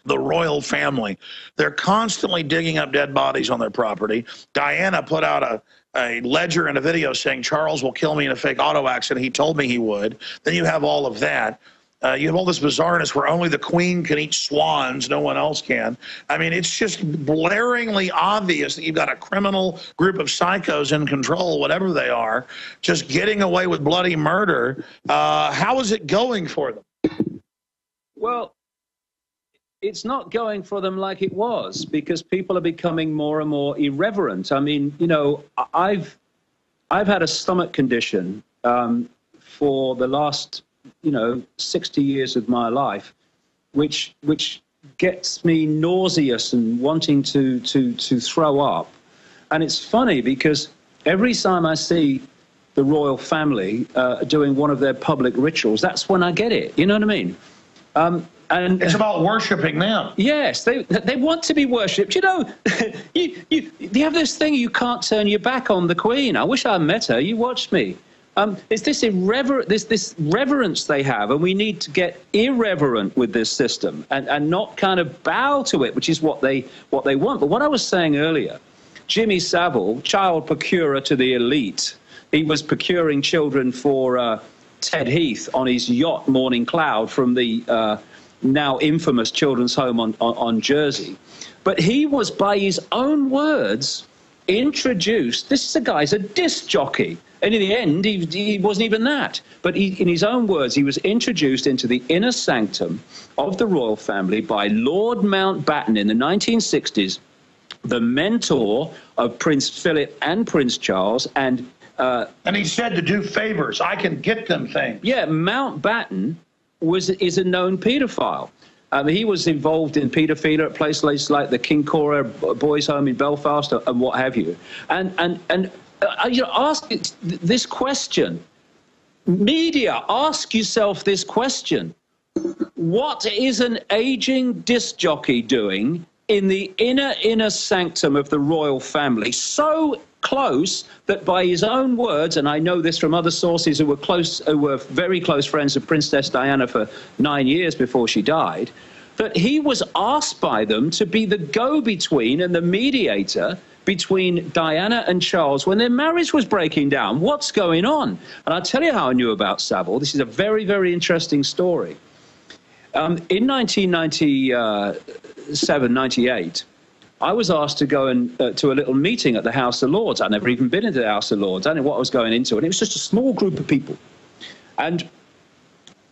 the royal family. They're constantly digging up dead bodies on their property. Diana put out a ledger and a video saying Charles will kill me in a fake auto accident. He told me he would. Then you have all of that. You have all this bizarreness where only the queen can eat swans, no one else can. I mean, it's just blaringly obvious that you've got a criminal group of psychos in control, whatever they are, just getting away with bloody murder. How is it going for them? Well, it's not going for them like it was, because people are becoming more and more irreverent. I mean, you know, I've had a stomach condition for the last, 60 years of my life, which gets me nauseous and wanting to throw up. And it's funny because every time I see the royal family doing one of their public rituals, that's when I get it. You know what I mean? And it's about worshiping them. Yes, they want to be worshipped. You have this thing, you can't turn your back on the Queen. I wish I met her. You watched me. It's this this reverence they have, and we need to get irreverent with this system and not kind of bow to it, which is what they want. But what I was saying earlier, Jimmy Savile, child procurer to the elite, he was procuring children for Ted Heath on his yacht Morning Cloud from the now infamous children's home on Jersey. But he was, by his own words, introduced. This guy's a disc jockey. And in the end, he wasn't even that. But in his own words, he was introduced into the inner sanctum of the royal family by Lord Mountbatten in the 1960s, the mentor of Prince Philip and Prince Charles. And he said to do favors. I can get them things. Yeah, Mountbatten is a known paedophile. He was involved in paedophilia at places like the King Cora Boys Home in Belfast and what have you. And ask this question. Media, ask yourself this question. What is an aging disc jockey doing in the inner sanctum of the royal family? So close that, by his own words, and I know this from other sources who were very close friends of Princess Diana for 9 years before she died, that he was asked by them to be the go-between and the mediator between Diana and Charles when their marriage was breaking down. What's going on? And I'll tell you how I knew about Savile. This is a very, very interesting story. In 1997, 98, I was asked to go to a little meeting at the House of Lords. I'd never even been into the House of Lords. I didn't know what I was going into. And it was just a small group of people. And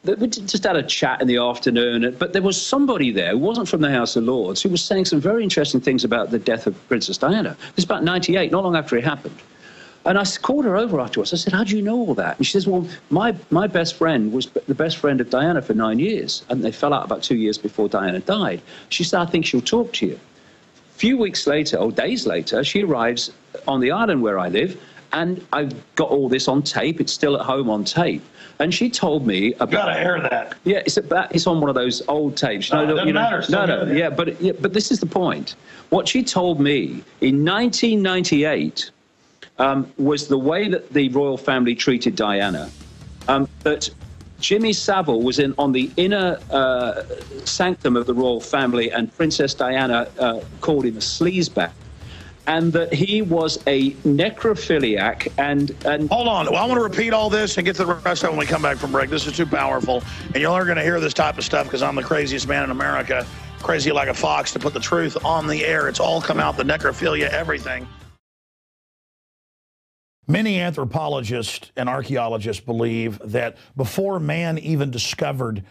we just had a chat in the afternoon, but there was somebody there who wasn't from the House of Lords who was saying some very interesting things about the death of Princess Diana. It was about 98, not long after it happened. And I called her over afterwards. I said, how do you know all that? And she says, well, my best friend was the best friend of Diana for 9 years, and they fell out about 2 years before Diana died. She said, I think she'll talk to you. A few weeks later, or days later, she arrives on the island where I live, and I've got all this on tape. It's still at home on tape. And she told me about... You gotta air that. Yeah, it's on one of those old tapes. No, it doesn't matter. Yeah, but this is the point. What she told me in 1998 was the way that the royal family treated Diana, that Jimmy Savile was on the inner sanctum of the royal family, and Princess Diana called him a sleazebag, and that he was a necrophiliac and Hold on. Well, I want to repeat all this and get to the rest of it when we come back from break. This is too powerful, and you're only going to hear this type of stuff because I'm the craziest man in America, crazy like a fox to put the truth on the air. It's all come out, the necrophilia, everything. Many anthropologists and archaeologists believe that before man even discovered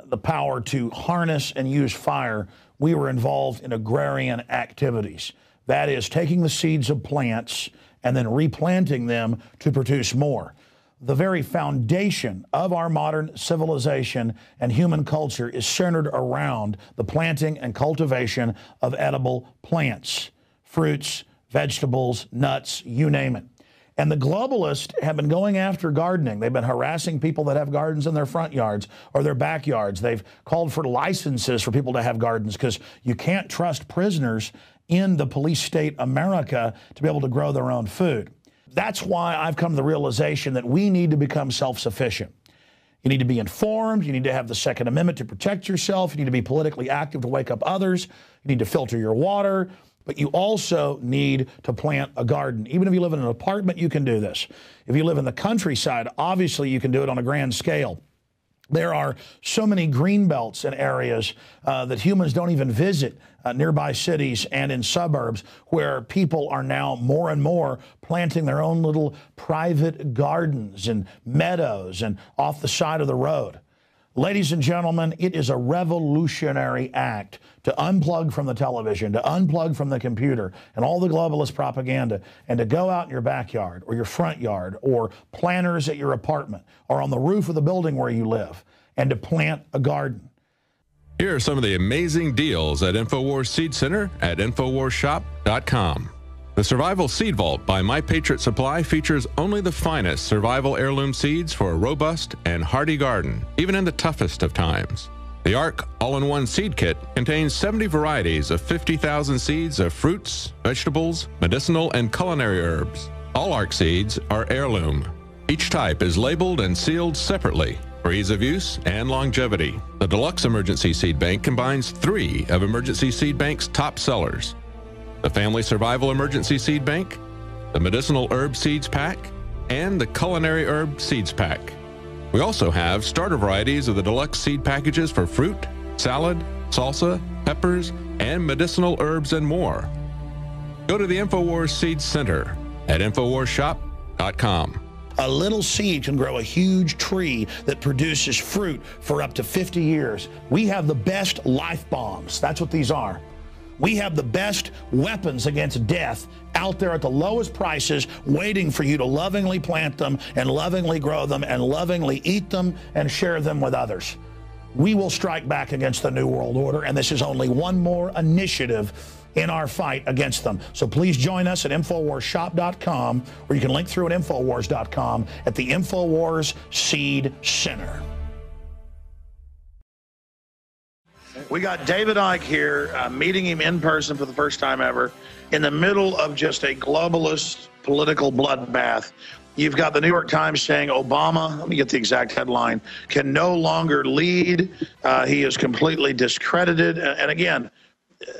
the power to harness and use fire, we were involved in agrarian activities. That is, taking the seeds of plants and then replanting them to produce more. The very foundation of our modern civilization and human culture is centered around the planting and cultivation of edible plants, fruits, vegetables, nuts, you name it. And the globalists have been going after gardening. They've been harassing people that have gardens in their front yards or their backyards. They've called for licenses for people to have gardens because you can't trust prisoners in the police state America to be able to grow their own food. That's why I've come to the realization that we need to become self-sufficient. You need to be informed. You need to have the Second Amendment to protect yourself. You need to be politically active to wake up others. You need to filter your water. But you also need to plant a garden. Even if you live in an apartment, you can do this. If you live in the countryside, obviously you can do it on a grand scale. There are so many green belts and areas that humans don't even visit, nearby cities and in suburbs, where people are now more and more planting their own little private gardens and meadows and off the side of the road. Ladies and gentlemen, it is a revolutionary act to unplug from the television, to unplug from the computer and all the globalist propaganda, and to go out in your backyard or your front yard or planters at your apartment or on the roof of the building where you live, and to plant a garden. Here are some of the amazing deals at Infowars Seed Center at InfowarsShop.com. The Survival Seed Vault by My Patriot Supply features only the finest survival heirloom seeds for a robust and hardy garden, even in the toughest of times. The ARC All-in-One Seed Kit contains 70 varieties of 50,000 seeds of fruits, vegetables, medicinal, and culinary herbs. All ARC seeds are heirloom. Each type is labeled and sealed separately for ease of use and longevity. The Deluxe Emergency Seed Bank combines 3 of Emergency Seed Bank's top sellers: the Family Survival Emergency Seed Bank, the Medicinal Herb Seeds Pack, and the Culinary Herb Seeds Pack. We also have starter varieties of the deluxe seed packages for fruit, salad, salsa, peppers, and medicinal herbs and more. Go to the Infowars Seed Center at InfowarsShop.com. A little seed can grow a huge tree that produces fruit for up to 50 years. We have the best life bombs. That's what these are. We have the best weapons against death out there at the lowest prices, waiting for you to lovingly plant them and lovingly grow them and lovingly eat them and share them with others. We will strike back against the New World Order, and this is only one more initiative in our fight against them. So please join us at InfowarsShop.com, or you can link through at Infowars.com at the Infowars Seed Center. We got David Icke here, meeting him in person for the first time ever, in the middle of just a globalist political bloodbath. You've got the New York Times saying Obama, let me get the exact headline, can no longer lead. He is completely discredited. And again,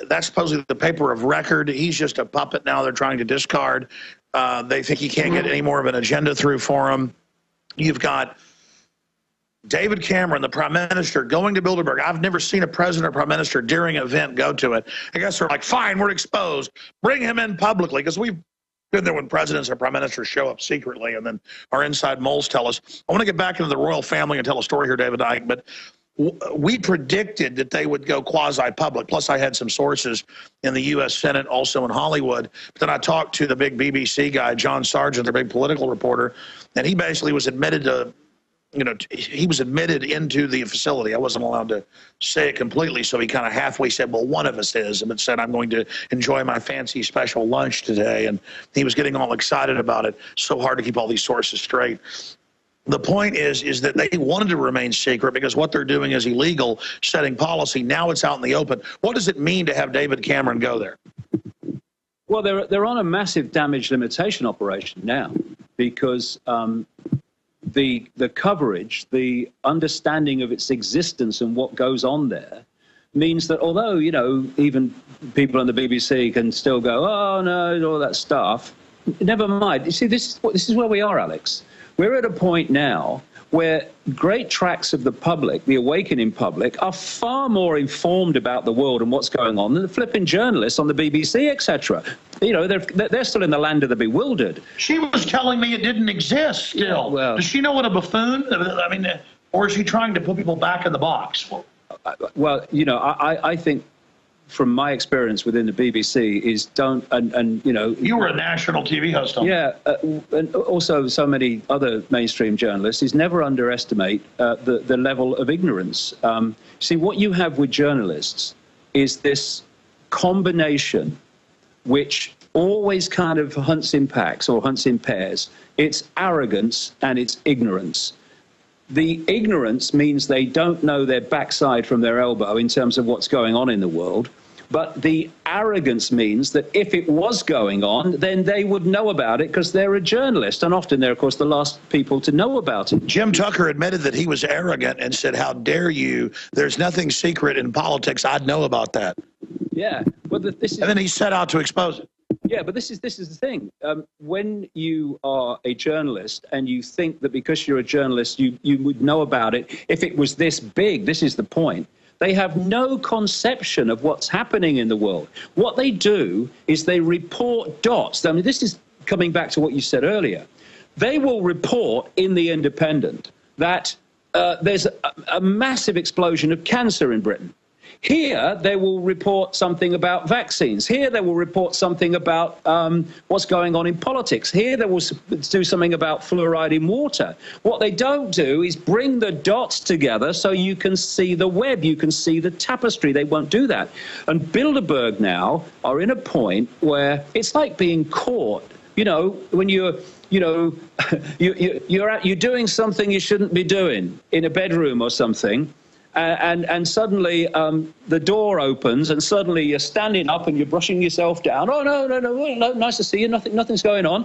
that's supposedly the paper of record. He's just a puppet now they're trying to discard. They think he can't get any more of an agenda through for him. You've got David Cameron, the prime minister, going to Bilderberg. I've never seen a president or prime minister during an event go to it. I guess they're like, fine, we're exposed. Bring him in publicly, because we've been there when presidents or prime ministers show up secretly, and then our inside moles tell us. I want to get back into the royal family and tell a story here, David Icke, but we predicted that they would go quasi-public. Plus, I had some sources in the U.S. Senate, also in Hollywood. But then I talked to the big BBC guy, John Sargent, their big political reporter, and he basically was admitted to, he was admitted into the facility. I wasn't allowed to say it completely, so he kind of halfway said, well, one of us is, and said, I'm going to enjoy my fancy special lunch today. And he was getting all excited about it. So hard to keep all these sources straight. The point is that they wanted to remain secret because what they're doing is illegal, setting policy. Now it's out in the open. What does it mean to have David Cameron go there? Well, they're on a massive damage limitation operation now, because the coverage, the understanding of its existence and what goes on there means that although, even people on the BBC can still go, oh, no, all that stuff, never mind. You see, this is where we are, Alex. We're at a point now where great tracts of the public, the awakening public, are far more informed about the world and what's going on than the flipping journalists on the BBC, etc. They're still in the land of the bewildered. She was telling me it didn't exist still. Yeah, well, does she know what a buffoon? I mean, or is she trying to put people back in the box? Well, I think from my experience within the BBC is you were a national TV host. And also so many other mainstream journalists is never underestimate the level of ignorance. See, what you have with journalists is this combination which always kind of hunts in packs or hunts in pairs. It's arrogance and it's ignorance. The ignorance means they don't know their backside from their elbow in terms of what's going on in the world. But the arrogance means that if it was going on, then they would know about it because they're a journalist. And often they're, of course, the last people to know about it. Jim Tucker admitted that he was arrogant and said, how dare you? There's nothing secret in politics. I'd know about that. Yeah. Well, this is, and then he set out to expose it. Yeah, but this is the thing. When you are a journalist and you think that because you're a journalist, you would know about it if it was this big, this is the point. They have no conception of what's happening in the world. What they do is they report dots. I mean, this is coming back to what you said earlier. They will report in The Independent that there's a massive explosion of cancer in Britain. Here, they will report something about vaccines. Here, they will report something about what's going on in politics. Here, they will do something about fluoride in water. What they don't do is bring the dots together so you can see the web, you can see the tapestry. They won't do that. And Bilderberg now are in a point where it's like being caught. You know, when you're doing something you shouldn't be doing in a bedroom or something. And suddenly the door opens, and suddenly you're standing up and you're brushing yourself down. Oh, no, nice to see you. Nothing's going on.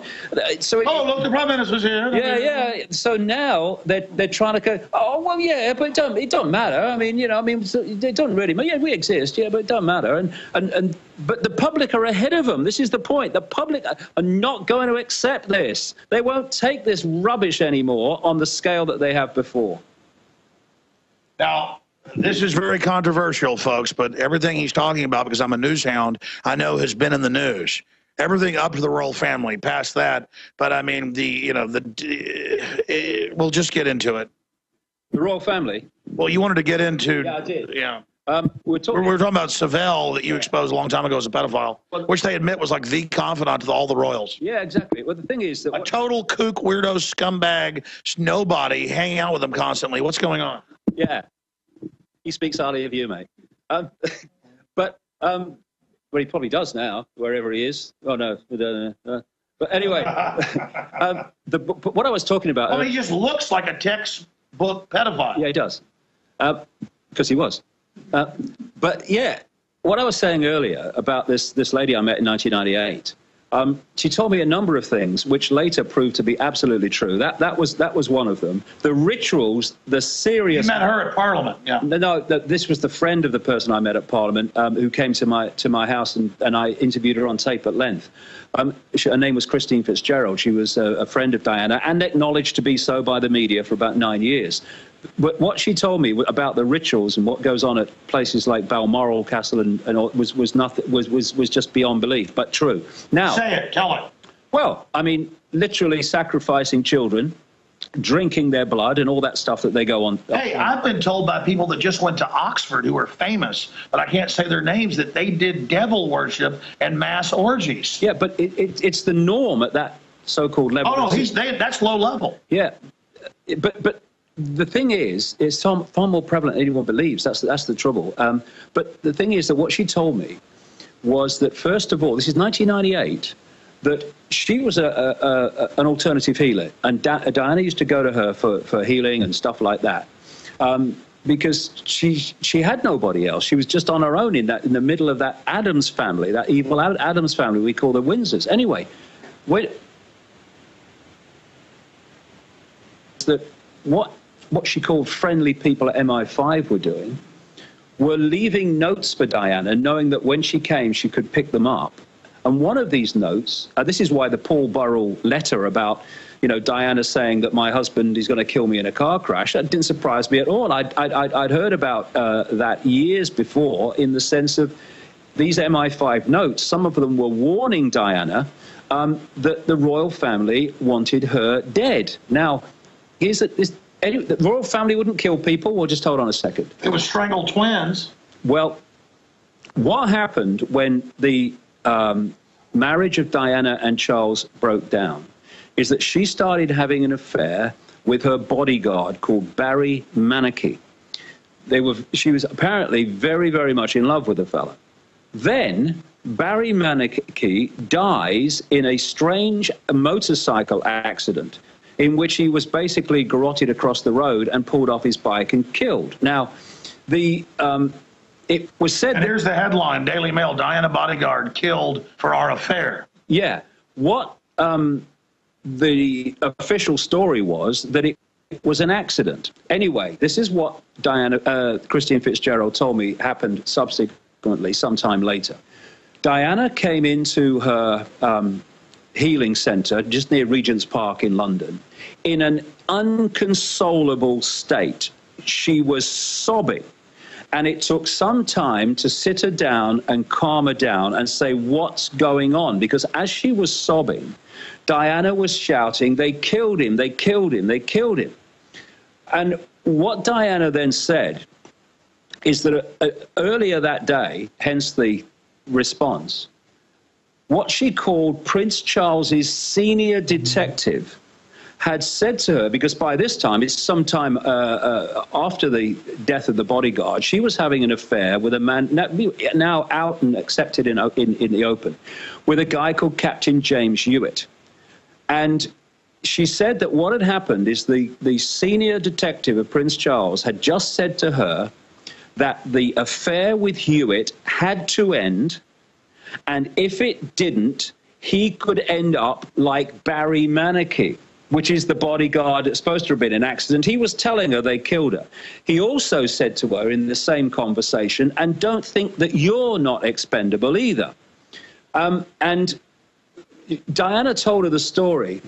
So look, the Prime Minister's here. Yeah. So now they're trying to go. Oh, well, yeah, but it don't matter. I mean, it doesn't really matter. Yeah, we exist. Yeah, but it don't matter. But the public are ahead of them. This is the point. The public are not going to accept this. They won't take this rubbish anymore on the scale that they have before. Now, this is very controversial, folks, but everything he's talking about, because I'm a news hound, I know has been in the news. Everything up to the royal family, past that. But I mean, we'll just get into it. The royal family? Well, you wanted to get into. Yeah, I did. Yeah. We're talking about Savelle that you exposed a long time ago as a pedophile, which they admit was like the confidant to all the royals. Yeah, exactly. Well, the thing is that a total kook, weirdo, scumbag, nobody hanging out with them constantly. What's going on? Yeah, he speaks highly of you, mate. But he probably does now, wherever he is. Oh no, but anyway, but what I was talking about. Well, he just looks like a textbook pedophile. Yeah, he does, because he was. But yeah, what I was saying earlier about this lady I met in 1998. She told me a number of things which later proved to be absolutely true. That was one of them. The rituals, the serious. You met her at Parliament, yeah. No, this was the friend of the person I met at Parliament who came to my house and I interviewed her on tape at length. Her name was Christine Fitzgerald. She was a friend of Diana and acknowledged to be so by the media for about 9 years. But what she told me about the rituals and what goes on at places like Balmoral Castle and all was just beyond belief, but true. Now, say it, tell it. Well, I mean, literally sacrificing children, drinking their blood, and all that stuff that they go on. Hey, I've been told by people that just went to Oxford who are famous, but I can't say their names, that they did devil worship and mass orgies. Yeah, but it's the norm at that so-called level. Oh no, that's low level. Yeah, but. The thing is, it's far more prevalent than anyone believes. That's the trouble. But the thing is that what she told me was that, first of all, this is 1998, that she was an alternative healer. And Diana used to go to her for healing and stuff like that. Because she had nobody else. She was just on her own in the middle of that Addams family, that evil Addams family we call the Windsors. Anyway, what she called friendly people at MI5 were doing were leaving notes for Diana, knowing that when she came, she could pick them up. And one of these notes, this is why the Paul Burrell letter about, Diana saying that my husband is going to kill me in a car crash, that didn't surprise me at all. I'd heard about that years before, in the sense of these MI5 notes. Some of them were warning Diana that the royal family wanted her dead. Now, the royal family wouldn't kill people. Well, just hold on a second. It was strangled twins. Well, what happened when the marriage of Diana and Charles broke down is that she started having an affair with her bodyguard called Barry Manicky. She was apparently very, very much in love with the fella. Then Barry Manicky dies in a strange motorcycle accident in which he was basically garroted across the road and pulled off his bike and killed. Now, it was said... And here's the headline, Daily Mail, Diana bodyguard killed for our affair. Yeah. What the official story was, that it was an accident. Anyway, this is what Christine Fitzgerald told me happened subsequently, sometime later. Diana came into her healing centre just near Regent's Park in London in an inconsolable state. She was sobbing, and it took some time to sit her down and calm her down and say, what's going on? Because as she was sobbing, Diana was shouting, they killed him, they killed him, they killed him. And what Diana then said is that earlier that day, hence the response, what she called Prince Charles's senior detective had said to her, because by this time, it's sometime after the death of the bodyguard, she was having an affair with a man now out and accepted in the open, with a guy called Captain James Hewitt. And she said that what had happened is the senior detective of Prince Charles had just said to her that the affair with Hewitt had to end, and if it didn't, he could end up like Barry Manicky, which is the bodyguard that's supposed to have been in an accident. He was telling her they killed her. He also said to her in the same conversation, and don't think that you're not expendable either. And Diana told her the story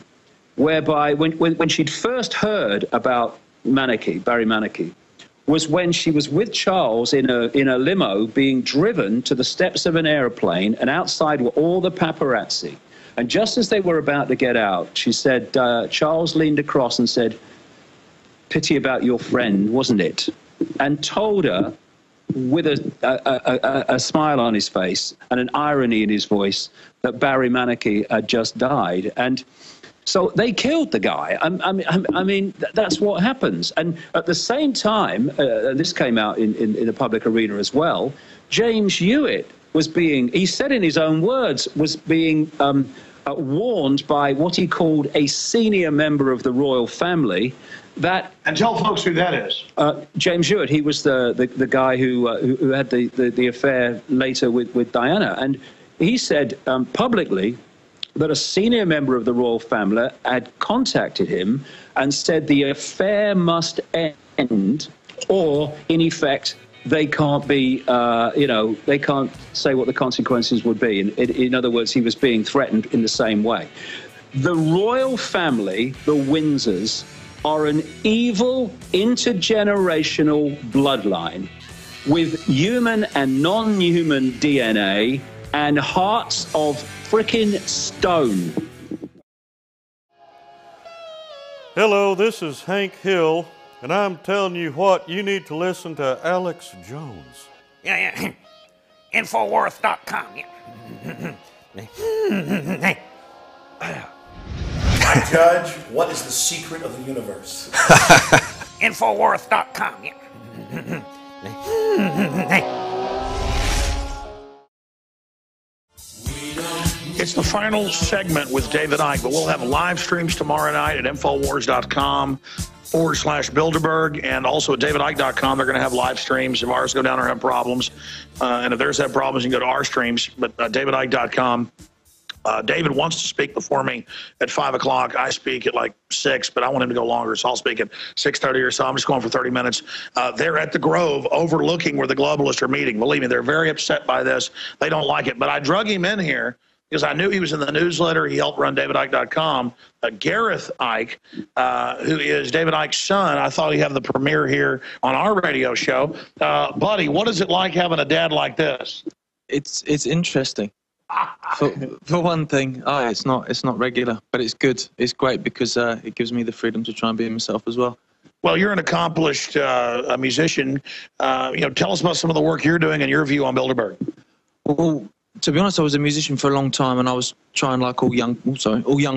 whereby when she'd first heard about Manicky, Barry Manicky, was when she was with Charles in a limo being driven to the steps of an airplane, and outside were all the paparazzi. And just as they were about to get out, she said, Charles leaned across and said, "Pity about your friend, wasn't it?" And told her with a smile on his face and an irony in his voice that Barry Manicky had just died. And so they killed the guy. I mean, that's what happens. And at the same time, and this came out in the public arena as well, James Hewitt was being, he said in his own words, was being warned by what he called a senior member of the royal family that... And tell folks who that is. James Hewitt, he was the guy who had the affair later with Diana. And he said publicly that a senior member of the royal family had contacted him and said the affair must end, or in effect, they can't be, they can't say what the consequences would be. In other words, he was being threatened in the same way. The royal family, the Windsors, are an evil intergenerational bloodline with human and non-human DNA and hearts of frickin' stone. Hello, this is Hank Hill, and I'm telling you what, you need to listen to Alex Jones. Yeah. Infowars.com. I judge, what is the secret of the universe? Infowars.com. It's the final segment with David Icke, but we'll have live streams tomorrow night at Infowars.com/Bilderberg, and also at DavidIcke.com. They're going to have live streams if ours go down or have problems. And if theirs have problems, you can go to our streams. But DavidIcke.com. David wants to speak before me at 5 o'clock. I speak at like 6, but I want him to go longer, so I'll speak at 6:30 or so. I'm just going for 30 minutes. They're at the Grove overlooking where the globalists are meeting. Believe me, they're very upset by this. They don't like it. But I drug him in here because I knew he was in the newsletter. He helped run DavidIcke.com. Gareth Icke, who is David Icke's son, I thought he'd have the premiere here on our radio show. Buddy, what is it like having a dad like this? It's interesting. For one thing, it's not regular, but it's good. It's great because it gives me the freedom to try and be myself as well. Well, you're an accomplished musician. Tell us about some of the work you're doing and your view on Bilderberg. Well, to be honest, I was a musician for a long time, and I was trying, like all young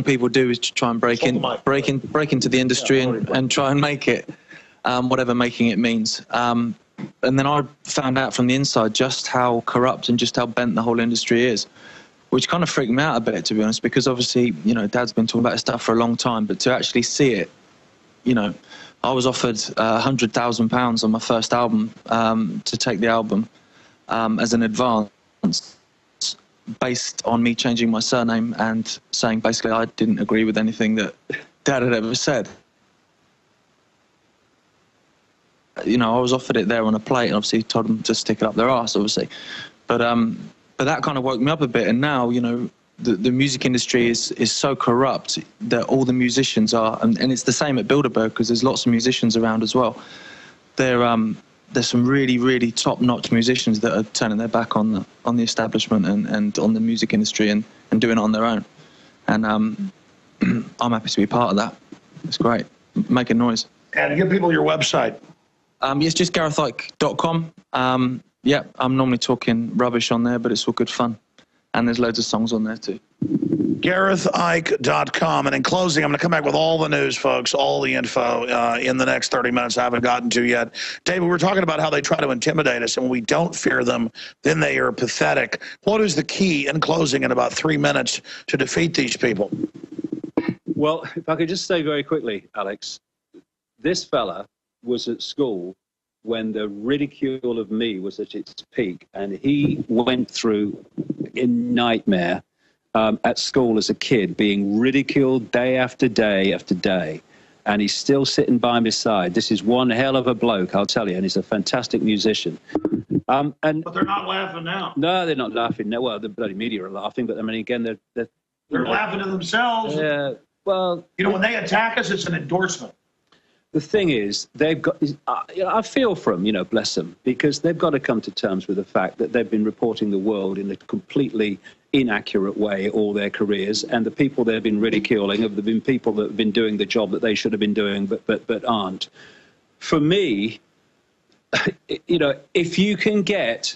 people do, is to try and break into the industry and try and make it, whatever making it means. And then I found out from the inside just how corrupt and just how bent the whole industry is, which kind of freaked me out a bit, to be honest, because obviously, Dad's been talking about this stuff for a long time, but to actually see it, I was offered £100,000 on my first album to take the album as an advance, based on me changing my surname and saying basically I didn't agree with anything that Dad had ever said. I was offered it there on a plate, and obviously told them to stick it up their arse, obviously. But that kind of woke me up a bit, and now, the music industry is so corrupt that all the musicians are, and it's the same at Bilderberg because there's lots of musicians around as well. There's some really, really top-notch musicians that are turning their back on the establishment and on the music industry and doing it on their own. And I'm happy to be part of that. It's great. Making noise. And give people your website. It's just GarethIcke.com. Yeah, I'm normally talking rubbish on there, but it's all good fun. And there's loads of songs on there too. GarethIcke.com. And in closing, I'm going to come back with all the news, folks, all the info in the next 30 minutes I haven't gotten to yet. David, we're talking about how they try to intimidate us, and when we don't fear them, then they are pathetic. What is the key, in closing, in about 3 minutes, to defeat these people? Well, if I could just say very quickly, Alex, this fella was at school when the ridicule of me was at its peak, and he went through a nightmare at school as a kid, being ridiculed day after day after day, and he's still sitting by my side. This is one hell of a bloke, I'll tell you, and he's a fantastic musician. But they're not laughing now. No, they're not laughing. No, well, the bloody media are laughing, but I mean, again, they're laughing to themselves. Yeah, well, you know, when they attack us, it's an endorsement. The thing is, they've got, I feel for them, you know, bless them, because they've got to come to terms with the fact that they've been reporting the world in a completely inaccurate way all their careers, and the people they've been ridiculing have been people that have been doing the job that they should have been doing but aren't. For me, you know, if you can get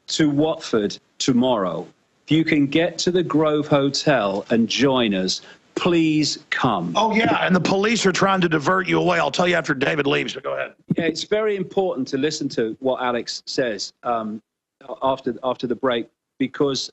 to Watford tomorrow, if you can get to the Grove Hotel and join us, please come. Oh, yeah, and the police are trying to divert you away. I'll tell you after David leaves, but go ahead. Yeah, it's very important to listen to what Alex says after the break, because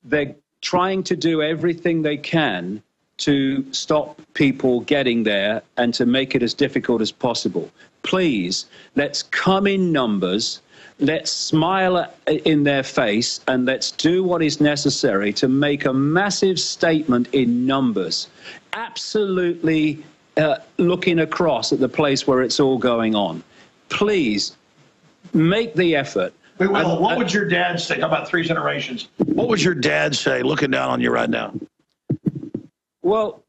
they're trying to do everything they can to stop people getting there and to make it as difficult as possible. Please, let's come in numbers. Let's smile in their face, and let's do what is necessary to make a massive statement in numbers. Absolutely looking across at the place where it's all going on. Please, make the effort. We will. What would your dad say? How about 3 generations? What would your dad say looking down on you right now? Well,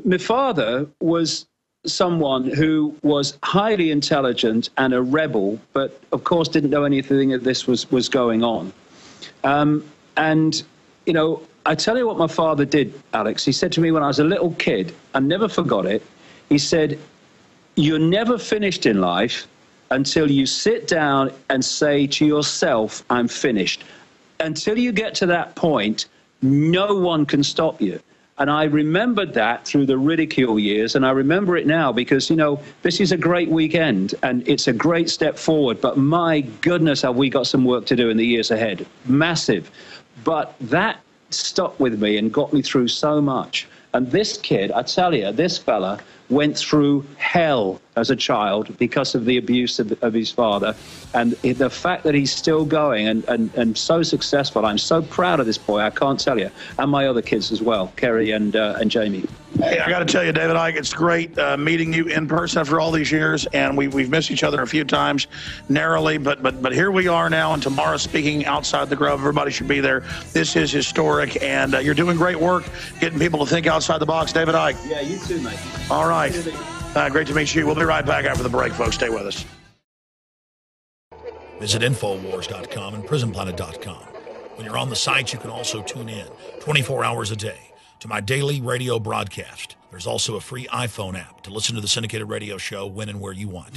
my father was someone who was highly intelligent and a rebel, but of course didn't know anything that this was going on. And, you know, I tell you what my father did, Alex. He said to me when I was a little kid, I never forgot it. He said, "You're never finished in life until you sit down and say to yourself, I'm finished. Until you get to that point, no one can stop you." And I remembered that through the ridicule years, and I remember it now because, you know, this is a great weekend, and it's a great step forward, but my goodness, have we got some work to do in the years ahead. Massive. But that stuck with me and got me through so much. And this kid, I tell you, this fella went through hell as a child because of the abuse of his father. And the fact that he's still going and so successful, I'm so proud of this boy, I can't tell you. And my other kids as well, Kerry and Jamie. Hey, I got to tell you, David Icke, it's great meeting you in person after all these years, and we've missed each other a few times narrowly, but here we are now, and tomorrow speaking outside the Grove. Everybody should be there. This is historic, and you're doing great work getting people to think outside the box. David Icke. Yeah, you too, mate. All right. Great to meet you. We'll be right back after the break, folks. Stay with us. Visit Infowars.com and PrisonPlanet.com. When you're on the site, you can also tune in 24 hours a day to my daily radio broadcast. There's also a free iPhone app to listen to the syndicated radio show when and where you want.